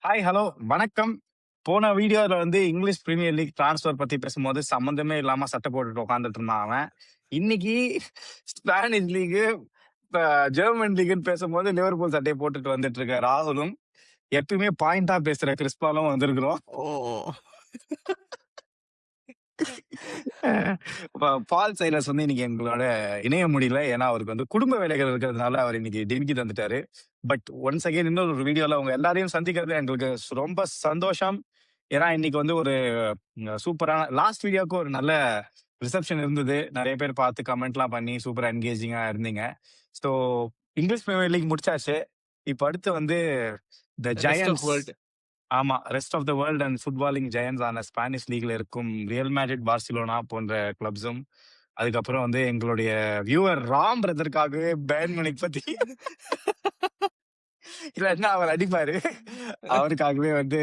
Hi, hello, வணக்கம். போன வீடியோல வந்து இங்கிலீஷ் பிரீமியர் லீக் ட்ரான்ஸ்ஃபர் பத்தி பேசும்போது சம்மந்தமே இல்லாம சட்டை போட்டுட்டு உட்கார்ந்துட்டு இருந்தான் அவன். இன்னைக்கு ஸ்பானிஷ் லீக், ஜெர்மன் லீக்னு பேசும்போது லிவர்பூல் சட்டையை போட்டுட்டு வந்துட்டு இருக்க ராகுலும், எப்பயுமே பாயிண்டா பேசுற கிறிஸ்பாலும் வந்திருக்கிறோம். ஓ! பால் சைலஸ் வந்து இன்னைக்கு எங்களோட இணைய முடியல. ஏன்னா அவருக்கு வந்து குடும்ப வேலைகள் இருக்கிறதுனால அவர் இன்னைக்கு டிமிக்கி தந்துட்டாரு. பட் ஒன்ஸ் அகைன் இன்னொரு ஒரு வீடியோல உங்க எல்லாரையும் சந்திக்கிறது எங்களுக்கு ரொம்ப சந்தோஷம். ஏன்னா இன்னைக்கு வந்து ஒரு சூப்பரான லாஸ்ட் வீடியோக்கு ஒரு நல்ல ரிசப்ஷன் இருந்தது. நிறைய பேர் பார்த்து கமெண்ட்லாம் பண்ணி சூப்பரா என்கேஜிங்கா இருந்தீங்க. ஸோ இங்கிலீஷ் பிரீமியர் லீக் முடிச்சாச்சு. இப்ப அடுத்து வந்து the rest of giants. World. ஆமா. Rest of the world and footballing giants ஆன ஸ்பானிஷ் லீக்ல இருக்கும் ரியல் மேட்ரிட், பார்சிலோனா போன்ற கிளப்ஸும், அதுக்கப்புறம் வந்து எங்களுடைய வியூவர் ராம் பிரதருக்காகவே பேர்ன் மியூனிக் பத்தி இல்லன்னா அவர் அடிப்பாரு. அவருக்காகவே வந்து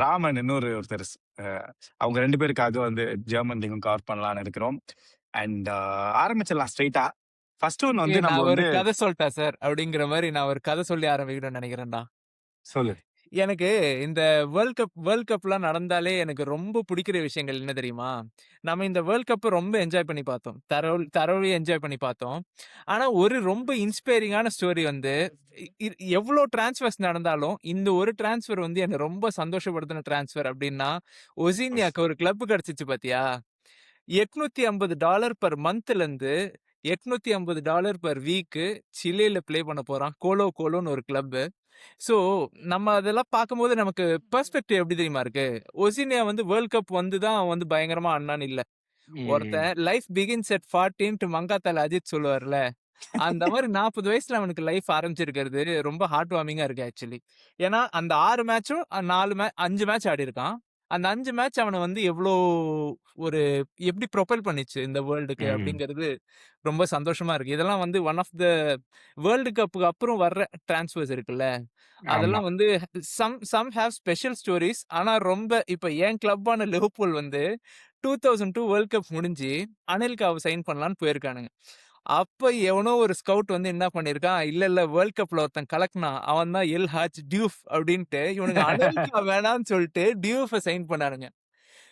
ராமன் ஒருத்தர் அவங்க 2 பேருக்காக வந்து ஜெர்மன் லீகும் கவர் பண்ணலாம்னு இருக்கிறோம். அண்ட் ஆரம்பிச்சிடலாம் ஸ்ட்ரெயிட்டா. ஃபர்ஸ்ட் ஒன் வந்து நம்ம நான் ஒரு வந்து கதை சொல்லிட்டேன் சார் அப்படிங்கிற மாதிரி நான் ஒரு கதை சொல்லி ஆரம்பிக்கணும்னு நினைக்கிறேன்டா. சொல்லு. எனக்கு இந்த வேர்ல்ட் கப்லாம் நடந்தாலே எனக்கு ரொம்ப பிடிக்கிற விஷயங்கள் என்ன தெரியுமா? நம்ம இந்த வேர்ல்ட் கப் ரொம்ப என்ஜாய் பண்ணி பார்த்தோம். தரோவா என்ஜாய் பண்ணி பார்த்தோம். ஆனா ஒரு ரொம்ப இன்ஸ்பைரிங்கான ஸ்டோரி வந்து எவ்வளோ டிரான்ஸ்ஃபர்ஸ் நடந்தாலும் இந்த ஒரு டிரான்ஸ்ஃபர் வந்து என்ன ரொம்ப சந்தோஷப்படுத்தின டிரான்ஸ்ஃபர் அப்படின்னா, ஒசினியாக்கு ஒரு கிளப் கிடைச்சிச்சு பாத்தியா? $850 பெர் மந்த்ல இருந்து $850 பெர் வீக் சிலில ப்ளே பண்ண போறான். கோலோன்னு ஒரு கிளப். சோ நம்ம அதெல்லாம் பார்க்கும்போது நமக்கு பெர்ஸ்பெக்டிவ் எப்படி தெரியுமா இருக்கு? ஒசினியா வந்து வேர்ல்ட் கப் வந்து தான் அவன் வந்து பயங்கரமா ஆடுனான்னு இல்ல. ம். ஒருத்தன் லைஃப் பிகின்ஸ் அட் 40 மங்காத்தால அஜித் சொல்லுவார்ல. அந்த மாரி 40 வயசுல அவனுக்கு லைஃப் ஆரம்பிச்சிருக்கிறது ரொம்ப ஹார்ட் வார்மிங்கா இருக்கு ஆக்சுவலி. ஏன்னா அந்த 6 மேட்சும் 5 மேட்ச் ஆடியிருக்கான். அந்த 5 மேட்ச் அவன வந்து எவ்ளோ ஒரு எப்படி ப்ரொபெல் பண்ணிச்சு இந்த வேர்ல்டுக்கு ம். அப்படிங்கிறது ரொம்ப சந்தோஷமா இருக்கு. இதெல்லாம் வந்து ஒன் ஆஃப் த வேர்ல்டு கப்புக்கு அப்புறம் வர்ற டிரான்ஸ்ஃபர்ஸ் இருக்குல்ல. ஆமா. அதெல்லாம் வந்து சம் ஹேவ் ஸ்பெஷல் ஸ்டோரீஸ். ஆனா ரொம்ப இப்ப என் கிளப்பான லிவர்பூல் வந்து 2002 வேர்ல்ட் கப் முடிஞ்சு அனெல்காவ சைன் பண்ணலான்னு போயிருக்கானுங்க. அப்ப எவனோ ஒரு ஸ்கவுட் வந்து என்ன பண்ணியிருக்கான், இல்ல வேர்ல்ட் கப்ல ஒருத்தன் கலக்குனான். அவன் தான் எல் ஹாஜ் டியூஃப் அப்படின்ட்டு இவனுங்க அனெல்கா வேணான்னு சொல்லிட்டு டியூஃப சைன் பண்ணானுங்க.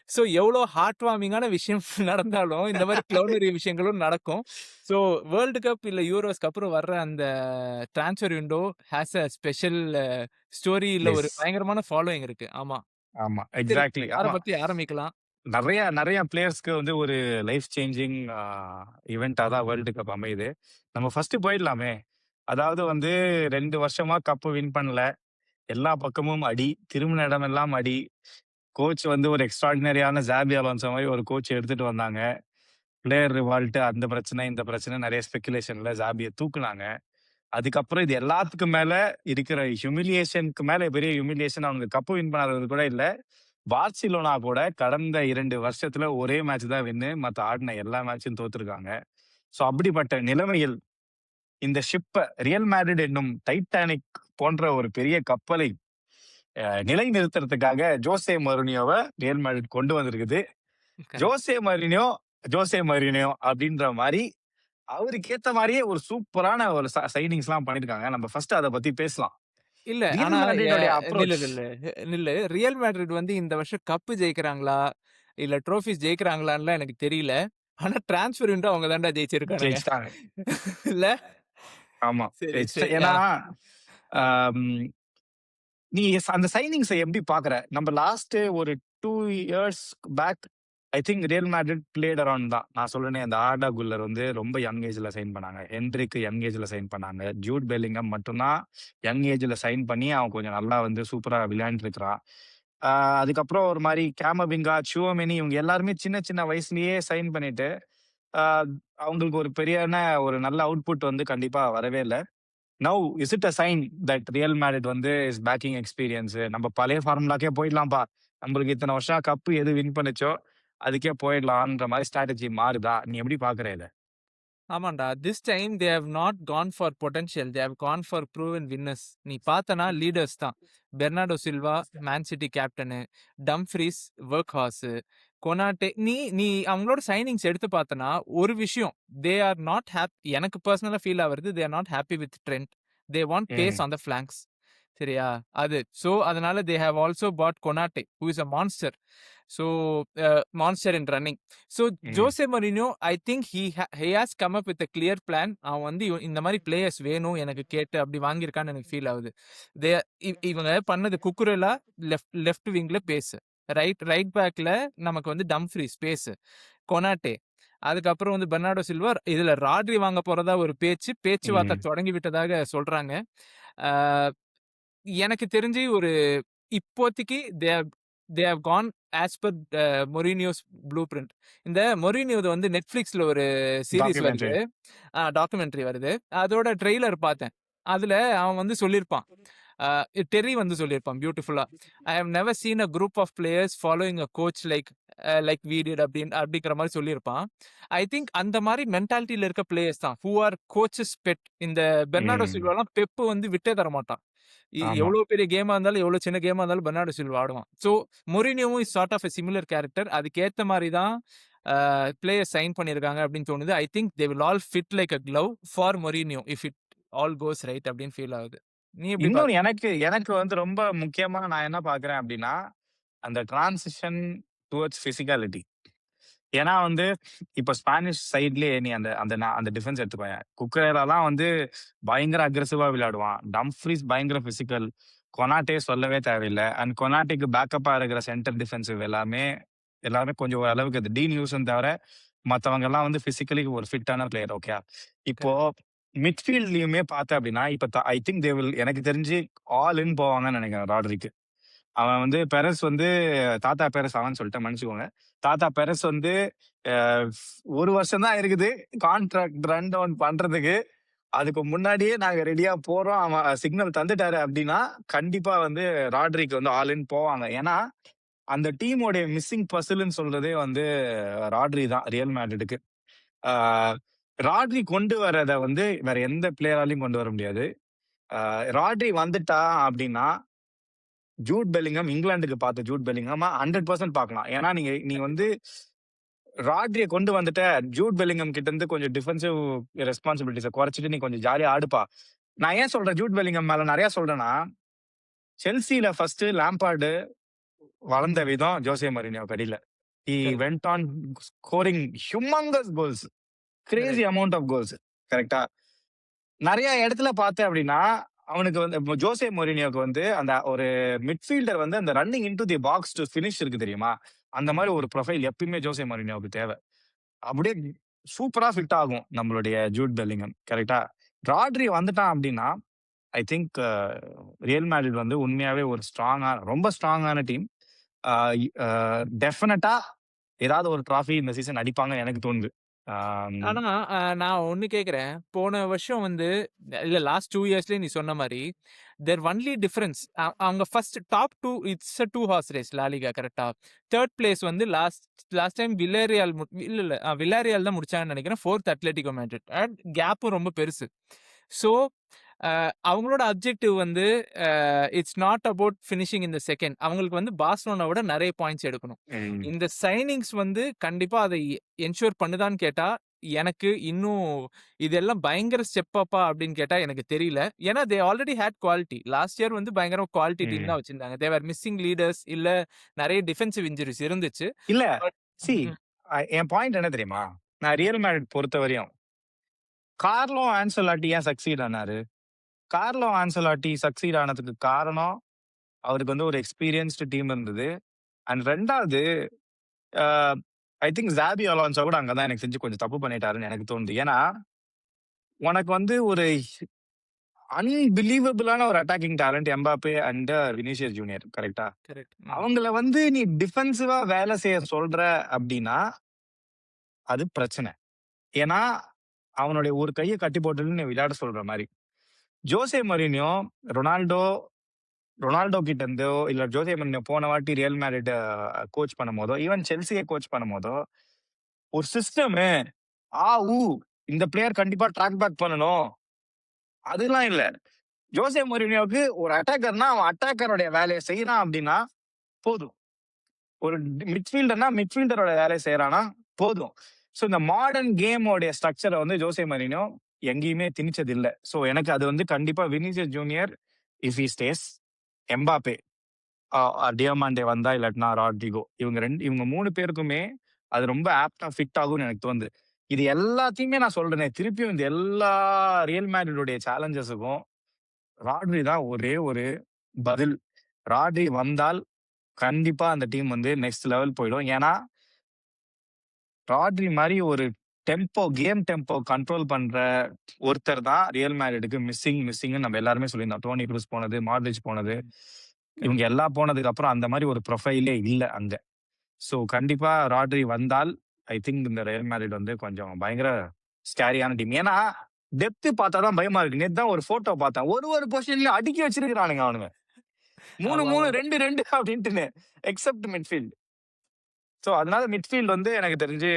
சோ எவ்வளோ ஹார்ட் வார்மிங்கான விஷயம் நடந்தாலும் இந்த மாதிரி கிளவுனரி விஷயங்களும் நடக்கும். சோ வேர்ல்டு கப் இல்ல யூரோஸ்க்கு அப்புறம் வர்ற அந்த transfer window has a special story இல்ல ஒரு பிளேஸ். பயங்கரமான ஃபாலோயிங் இருக்கு. ஆமா. ஆமா. சரி, எக்ஸாக்ட்லி. யார ஆமா. பத்தி ஆரம்பிக்கலாம்? நெறைய நெறைய பிளேயர்ஸ்க்கு வந்து ஒரு லைஃப் சேஞ்சிங் ஈவென்ட்டா தான் வேர்ல்டு கப் அமையுது. நம்ம ஃபர்ஸ்ட் போயிடலாமே. அதாவது வந்து 2 வருஷமா கப் வின் பண்ணல. எல்லா பக்கமும் அடி. திரும்பின இடமெல்லாம் அடி. கோச் வந்து ஒரு எக்ஸ்ட்ரார்டினரியான ஜாபி அலோன்சோ மாரி ஒரு கோச் எடுத்துட்டு வந்தாங்க. பிளேயர் ரிவால்ட் அந்த பிரச்சனை, இந்த பிரச்சனை நெறைய ஸ்பெகுலேஷன்ல ஜாபிய தூக்குனாங்க. அதுக்கப்புறம் இது எல்லாத்துக்கும் மேல இருக்கிற ஹியூமிலியேஷனுக்கு மேல பெரிய ஹியூமிலியேஷன் அவனுங்க கப் வின் பண்ணாதது கூட இல்ல. பார்சிலோனா கூட கடந்த 2 வருஷத்துல ஒரே மேட்ச் தான் வின்னு. மத்த ஆடின எல்லா மேட்சும் தோத்துருக்காங்க. சோ அப்படிப்பட்ட நிலைமையில் இந்த ரியல் மேட்ரிட் என்னும் டைட்டானிக் போன்ற ஒரு பெரிய கப்பலை நிலைநிறுத்துறதுக்காக ஜோசே மௌரினியோவ ரியல் மேட்ரிட் கொண்டு வந்திருக்குது. கரெக்ட். ஜோசே மௌரினியோ அப்படின்ற மாரி அவருக்கு ஏத்த மாரியே ஒரு சூப்பரான ஒரு சைனிங்ஸ்லாம் பண்ணிருக்காங்க. நம்ம ஃபர்ஸ்ட் அத பத்தி பேசலாம். இல்ல ரியல் ஆனா மேட்ரிடோட நில்லு அப்ரோச். நில்லு நில்லு. ரியல் மேட்ரிட் வந்து இந்த வருஷம் கப் ஜெயிக்கிறாங்களா? இல்ல ட்ரோஃபீஸ் ஜெயிக்கிறாங்களான்னுலாம் எனக்கு தெரியல. ஆனா டிரான்ஸ்ஃபர் விண்டோ அவங்க தான்டா ஜெயிச்சிருக்கானுங்க. ஜெயிச்சுட்டாங்க. இல்ல? ஆமா. சரி, சரி. ஏன்னா, ஆம், நீ அந்த சைனிங்ஸ எப்படி பார்க்குற? நம்ம லாஸ்ட் ஒரு 2 years back I think Real Madrid played around தான். நான் சொல்றேனே அந்த ஆர்டா குல்லர் வந்து ரொம்ப யங் ஏஜ்ல சைன் பண்ணாங்க. ஹென்ட்ரிக் யங் ஏஜ்ல சைன் பண்ணாங்க. ஜூட் பெல்லிங்ஹாம் மட்டும் தான் யங் ஏஜ்ல சைன் பண்ணி அவன் கொஞ்சம் நல்லா வந்து சூப்பரா விளையாண்டுருக்கிறான். ஆ அதுக்கப்புறம் ஒரு மாரி கேமபிங்கா, சுவமெனி இவங்க எல்லாருமே சின்ன சின்ன வயசுலயே சைன் பண்ணிட்டு, ஆ அவங்களுக்கு ஒரு ஒரு நல்ல அவுட்புட் வந்து கண்டிப்பா வரவே இல்ல. Now is it a sign that Real Madrid வந்து இஸ் பேக்கிங் எக்ஸ்பீரியன்ஸ் நம்ம பழைய ஃபார்முலாக்கே போயிடலாம்ப்பா. நம்மளுக்கு இத்தனை வருஷம் கப் எது வின் பண்ணுச்சோ அதுக்கே போயிடலான்ற மாதிரி ஸ்ட்ராட்டஜி மாறுதா? நீ எப்படி பாக்குற இத? ஆமாண்டா. This time they have not gone for potential. They have gone for proven winners. நீ பார்த்தனா லீடர்ஸ் தான். பெர்னார்டோ சில்வா மேன் சிட்டி கேப்டனு, டம்ஃப்ரீஸ் வொர்க் ஹார்ஸு, கொனாட்டே நீ நீ அவங்களோட சைனிங்ஸ் எடுத்து பார்த்தனா, ஒரு விஷயம் தே ஆர் நாட் எனக்கு பெர்சனலா ஃபீல் ஆவுறது they are not happy with Trent. They want pace hmm. On the flanks. சரியா? அது. ஸோ, அதனால they have also bought Konate, who is a monster. So, monster in running. So, hmm. Jose Mourinho I think he has come up with a clear plan. அவன் வந்து இந்த மாரி players வேணும் எனக்கு கேட்டு அப்படி வாங்கியிருக்கான்னு எனக்கு ஃபீல் ஆகுது. தே இவங்க பண்ணது குக்குரெலா லெஃப்ட் விங்ல பேசு. ரைட் பேக்ல நமக்கு வந்து டம்ஃப்ரீஸ் பேசு. கொனாட்டே. அதுக்கப்புறம் வந்து பெர்னார்டோ சில்வா. இதுல ராட்ரி வாங்க போறதா ஒரு பேச்சுவார்த்தை ம். தொடங்கி விட்டதாக சொல்றாங்க. ஆ எனக்கு தெரிஞ்சு ஒரு இப்போதைக்கு they have gone as per Mourinho's blueprint. இந்த மொரினியோது வந்து Netflixல ஒரு சீரிஸ் டாக்குமெண்ட்ரி. வருது. டாக்குமெண்ட்ரி வருது. அதோட ட்ரெய்லர் பார்த்தேன். அதுல அவன் வந்து சொல்லியிருப்பான். அ டெர்ரி வந்து சொல்லியிருப்பான் பியூட்டிஃபுல்லா. "I have never seen a group of players following a coach like we did" அப்படிங்கிற மாரி சொல்லியிருப்பான். ஐ திங்க் அந்த மாரி மென்டாலிட்டில இருக்க பிளேயர்ஸ் தான். Who are coaches pet. இந்த பெர்னார்டோ ம். சில்வாலாம் பெப் வந்து விட்டே தரமாட்டான். ஆமா. எவ்வளோ பெரிய கேமா இருந்தாலும், எவ்வளோ சின்ன கேமா இருந்தாலும் பெர்னார்டோ சில்வா ஆடுவான். ஸோ, மொரினியோவும் is sort of a similar character. அதுக்கேத்த மாரி தான் பிளேயர்ஸ் சைன் பண்ணியிருக்காங்க அப்படின்னு தோணுது. I think they will all fit like a glove for Mourinho if it all goes right அப்படின்னு ஃபீல் ஆகுது. நீ எப்படி இன்னொன்னு பார்க்குற? எனக்கு எனக்கு வந்து ரொம்ப முக்கியமா நான் என்ன பார்க்குறேன் அப்டின்னா, அந்த டிரான்சிஷன் டுவர்ட்ஸ் பிசிக்காலிட்டி. ஏன்னா வந்து, இப்ப ஸ்பானிஷ் சைட்லயே நீ அந்த அந்த அந்த டிஃபென்ஸ் எடுத்துக்கோயேன். குக்கரேலாலாம் வந்து பயங்கர அக்ரெசிவா விளையாடுவான். டம்ஃப்ரீஸ் பயங்கர பிசிக்கல். கொனாட்டே சொல்லவே தேவையில்ல. அண்ட் கொனாட்டேக்கு பேக்கப்பா இருக்கிற சென்டர் டிஃபென்சிவ் எல்லாருமே கொஞ்சம் ஓரளவுக்கு அது டீன் ஹியூசன் தவிர, மத்தவங்கலாம் வந்து பிசிக்கலி ஒரு ஃபிட்டான பிளேயர். ஓகே. இப்போ கரெக்ட். மிட்ஃபீல்ட்லயுமே பார்த்தேன் அப்டின்னா, இப்ப ஐ திங்க் தே வில் எனக்கு தெரிஞ்சு ஆல் இன் போவாங்கன்னு நெனைக்கிறேன் ராட்ரிக்கு. அவன் வந்து பெரஸ் வந்து தாத்தா பெரஸ் அவன்னு சொல்லிட்டேன் மன்னிச்சுக்கோங்க. தாத்தா பெரஸ் வந்து அ 1 வருஷம் தான் இருக்குது கான்ட்ராக்ட் ரன் டவுன் பண்றதுக்கு. அதுக்கு முன்னாடியே நாங்க ரெடியா போறோம். அவன் சிக்னல் தந்துட்டாரு அப்டின்னா, கண்டிப்பா வந்து ராட்ரிக்கு வந்து ஆல் இன் போவாங்க. ஏன்னா, அந்த டீமோடைய மிஸ்ஸிங் பசில்ன்னு சொல்றதே வந்து ராட்ரி தான் ரியல் மேட்ரிடுக்கு. ஆ ராட்ரி கொண்டு வரத வந்து வேற எந்த பிளேயராலயும் கொண்டு வர முடியாது. ராட்ரி வந்துட்டா அப்டின்னா ஜூட் பெல்லிங்ஹாம் இங்கிலாந்துக்கு பார்த்த ஜூட் பெல்லிங்ஹாம 100% பார்க்கலாம். ஏன்னா நீ வந்து ராட்ரிய கொண்டு வந்துட்ட, ஜூட் பெல்லிங்ஹாம் கிட்ட இருந்து கொஞ்சம் டிஃபென்சிவ் ரெஸ்பான்சிபிலிட்டிஸ குறைச்சுட்டு நீ கொஞ்சம் ஜாலியா ஆடுப்பா. நான் ஏன் சொல்றேன் ஜூட் பெல்லிங்ஹாம் மேல நெறைய சொல்றேன்னா, செல்சில ஃபர்ஸ்ட் லாம்பார்டு வளர்ந்த ம். விதம் ஜோசே மோரினியோக்கு அடியில. He correct. Went on scoring humongous goals. Crazy correct. Amount of goals. கரெக்ட்டா? நெறைய இடத்துல பார்த்தேன் அப்படின்னா, அவனுக்கு வந்து ஜோசே மோரினியோக்கு வந்து அந்த ஒரு மிட்ஃபீல்டர் வந்து அந்த running into the box to finish இருக்கு தெரியுமா? அந்த மாரி ம். ஒரு ப்ரொஃபைல் எப்பயுமே ஜோசே மோரினியோவுக்கு தேவ. அப்படியே சூப்பரா ஃபிட் ஆகும் நம்மளுடைய ஜூட் பெல்லிங்ஹாம். கரெக்ட்டா? ராட்ரி வந்துட்டான் அப்படின்னா, ஐ திங்க் ரியல் மேட்ரிட் வந்து உண்மையாவே ஒரு ரொம்ப ஸ்ட்ராங்கான டீம். அ அ டெஃபினட்டா ஏதாவது ஒரு டிராஃபி இந்த சீசன் அடிப்பாங்கன்னு எனக்கு தோணுது. ஆம். ஆனா, நான் ஒண்ணு கேட்கிறேன். போன வருஷம் வந்து இல்ல லாஸ்ட் 2 இயர்ஸ்லயே நீ சொன்ன மாரி, தேர் ஒன்லி டிஃபரன்ஸ் அவங்க first top 2 it's a 2 horse race La Liga கரெக்ட்டா? 3 பிளேஸ் வந்து லாஸ்ட் லாஸ்ட் டைம் வில்லேரியால் இல்ல வில்லேரியால் தான் முடிச்சாங்கன்னு நெனைக்கிறேன். 4த் அட்லெட்டிகோ மேட்ரிட். கேப்பும் ரொம்ப பெருசு. ஸோ, அவங்களோட அப்ஜெக்டிவ் வந்து it's not about finishing in the second. அவங்களுக்கு வந்து பார்சலோனாவோட நெறைய பாயிண்ட்ஸ் எடுக்கணும். ம். இந்த சைனிங்ஸ் வந்து கண்டிப்பா அதை என்ஷூர் பண்ணுதான்னு கேட்டா, எனக்கு இன்னும் இதெல்லாம் பயங்கர ஸ்டெப் அப்பா அப்படின்னு கேட்டா எனக்கு தெரியல. ஏன்னா they already had quality. Last year வந்து பயங்கர குவாலிட்டி டீம் ம். தான் வச்சிருந்தாங்க. தே ஆர் மிஸ்ஸிங் லீடர்ஸ் இல்ல நெறைய டிஃபென்சிவ் இன்ஜுரீஸ் இருந்துச்சு. இல்ல. பட் சி ம். என் பாயிண்ட் என்ன தெரியுமா? நான் ரியல் மேட்ரிட் பொறுத்தவரையும், கார்லோ ஆன்செலோட்டி ஏன் சக்சீட் ஆனாரு? கார்லோ ஆன்செலோட்டி சக்சீட் ஆனதுக்கு காரணம், அவருக்கு வந்து ஒரு எக்ஸ்பீரியன்ஸ்டு டீம் இருந்தது. அண்ட் 2வது அ ஐ திங்க் சாபி அலோன்சோ கூட அங்க தான் எனக்கு தெரிஞ்சு கொஞ்சம் தப்பு பண்ணிட்டாருன்னு எனக்கு தோணுது. ஏன்னா, உனக்கு வந்து ஒரு அன்பிலீவபிளான ஒரு attacking talent Mbappe and Vinicius junior. கரெக்ட்டா? கரெக்ட். ம். அவங்கள வந்து நீ டிஃபென்சிவா வேலை செய்ய சொல்ற அப்டின்னா, அது பிரச்சனை. ஏன்னா, அவனுடைய ஒரு கைய கட்டி போட்டுட்டு நீ விளையாட சொல்ற மாரி. ஜோசே மோரினியோ, ரொனால்டோ ரொனால்டோ கிட்ட இருந்தோ, இல்ல ஜோசே மோரினியோ போன வாட்டி ரியல் மேட்ரிட்ட கோச் பண்ணும்போதோ, ஈவன் செல்சிய கோச் பண்ணும்போதோ, ஒரு சிஸ்டமு, ஆ, ஊ இந்த பிளேயர் கண்டிப்பா ட்ராக் பேக் பண்ணணும். அதெல்லாம் இல்ல. ஜோசே மோரினியோவுக்கு ஒரு அட்டாக்கர்னா, அவன் அட்டாக்கருடைய வேலைய செய்றான் அப்டின்னா போதும். ஒரு மிட்ஃபீல்டர்னா, மிட்ஃபீல்டரோட வேலைய செய்றானா போதும். ஸோ இந்த மாடர்ன் கேமோடைய ஸ்ட்ரக்சர வந்து ஜோசே மோரினியோ எங்கேயுமே திணிச்சது இல்ல. ஸோ எனக்கு அது வந்து கண்டிப்பா Vinicius Junior if he stays, Mbappe, Diomande வந்தா இல்லாட்டினா ராட்ரிகோ, இவங்க 3 பேருக்குமே அது ரொம்ப ஆப்டா ஃபிட் ஆகும்னு எனக்கு தோணுது. இது எல்லாத்தையுமே நான் சொல்றேனே, திருப்பியும் இந்த எல்லா ரியல் மேட்ரிடுடைய சேலஞ்சஸுக்கும் ராட்ரி தான் ஒரே ஒரு பதில். ராட்ரி வந்தால் கண்டிப்பா அந்த டீம் வந்து நெக்ஸ்ட் லெவல் போயிடும். ஏன்னா ராட்ரி மாதிரி ஒரு கேம் டெம்போ கண்ட்ரோல் பண்ற ஒருத்தர் தான் ரியல் மேட்ரிடுக்கு மிஸ்ஸிங்னு நம்ம எல்லாருமே சொல்லியிருந்தோம். டோனி க்ரூஸ் போனது, மாட்ரிச் போனது, இவங்க எல்லாம் போனதுக்கு அப்புறம் அந்த மாதிரி ஒரு ப்ரொஃபைலே இல்ல அங்க. சோ கண்டிப்பா ராட்ரி வந்தால் ஐ திங்க் இந்த ரியல் மேட்ரிட் வந்து கொஞ்சம் பயங்கர ஸ்கேரியான டீம். ஏன்னா டெப்த் பார்த்தாதான் பயமா இருக்கு. நேத்து தான் ஒரு போட்டோ பார்த்தேன், ஒரு பொசிஷன்லயும் அடுக்கி வச்சிருக்கிறானுங்க அவனுங்க, 3 ஆமா, 3 ஆமா. 2 2 அப்படின்ட்டுன்னு, எக்ஸப்ட் மிட்ஃபீல்ட். சோ அதனால மிட்ஃபீல்ட் வந்து எனக்கு தெரிஞ்சு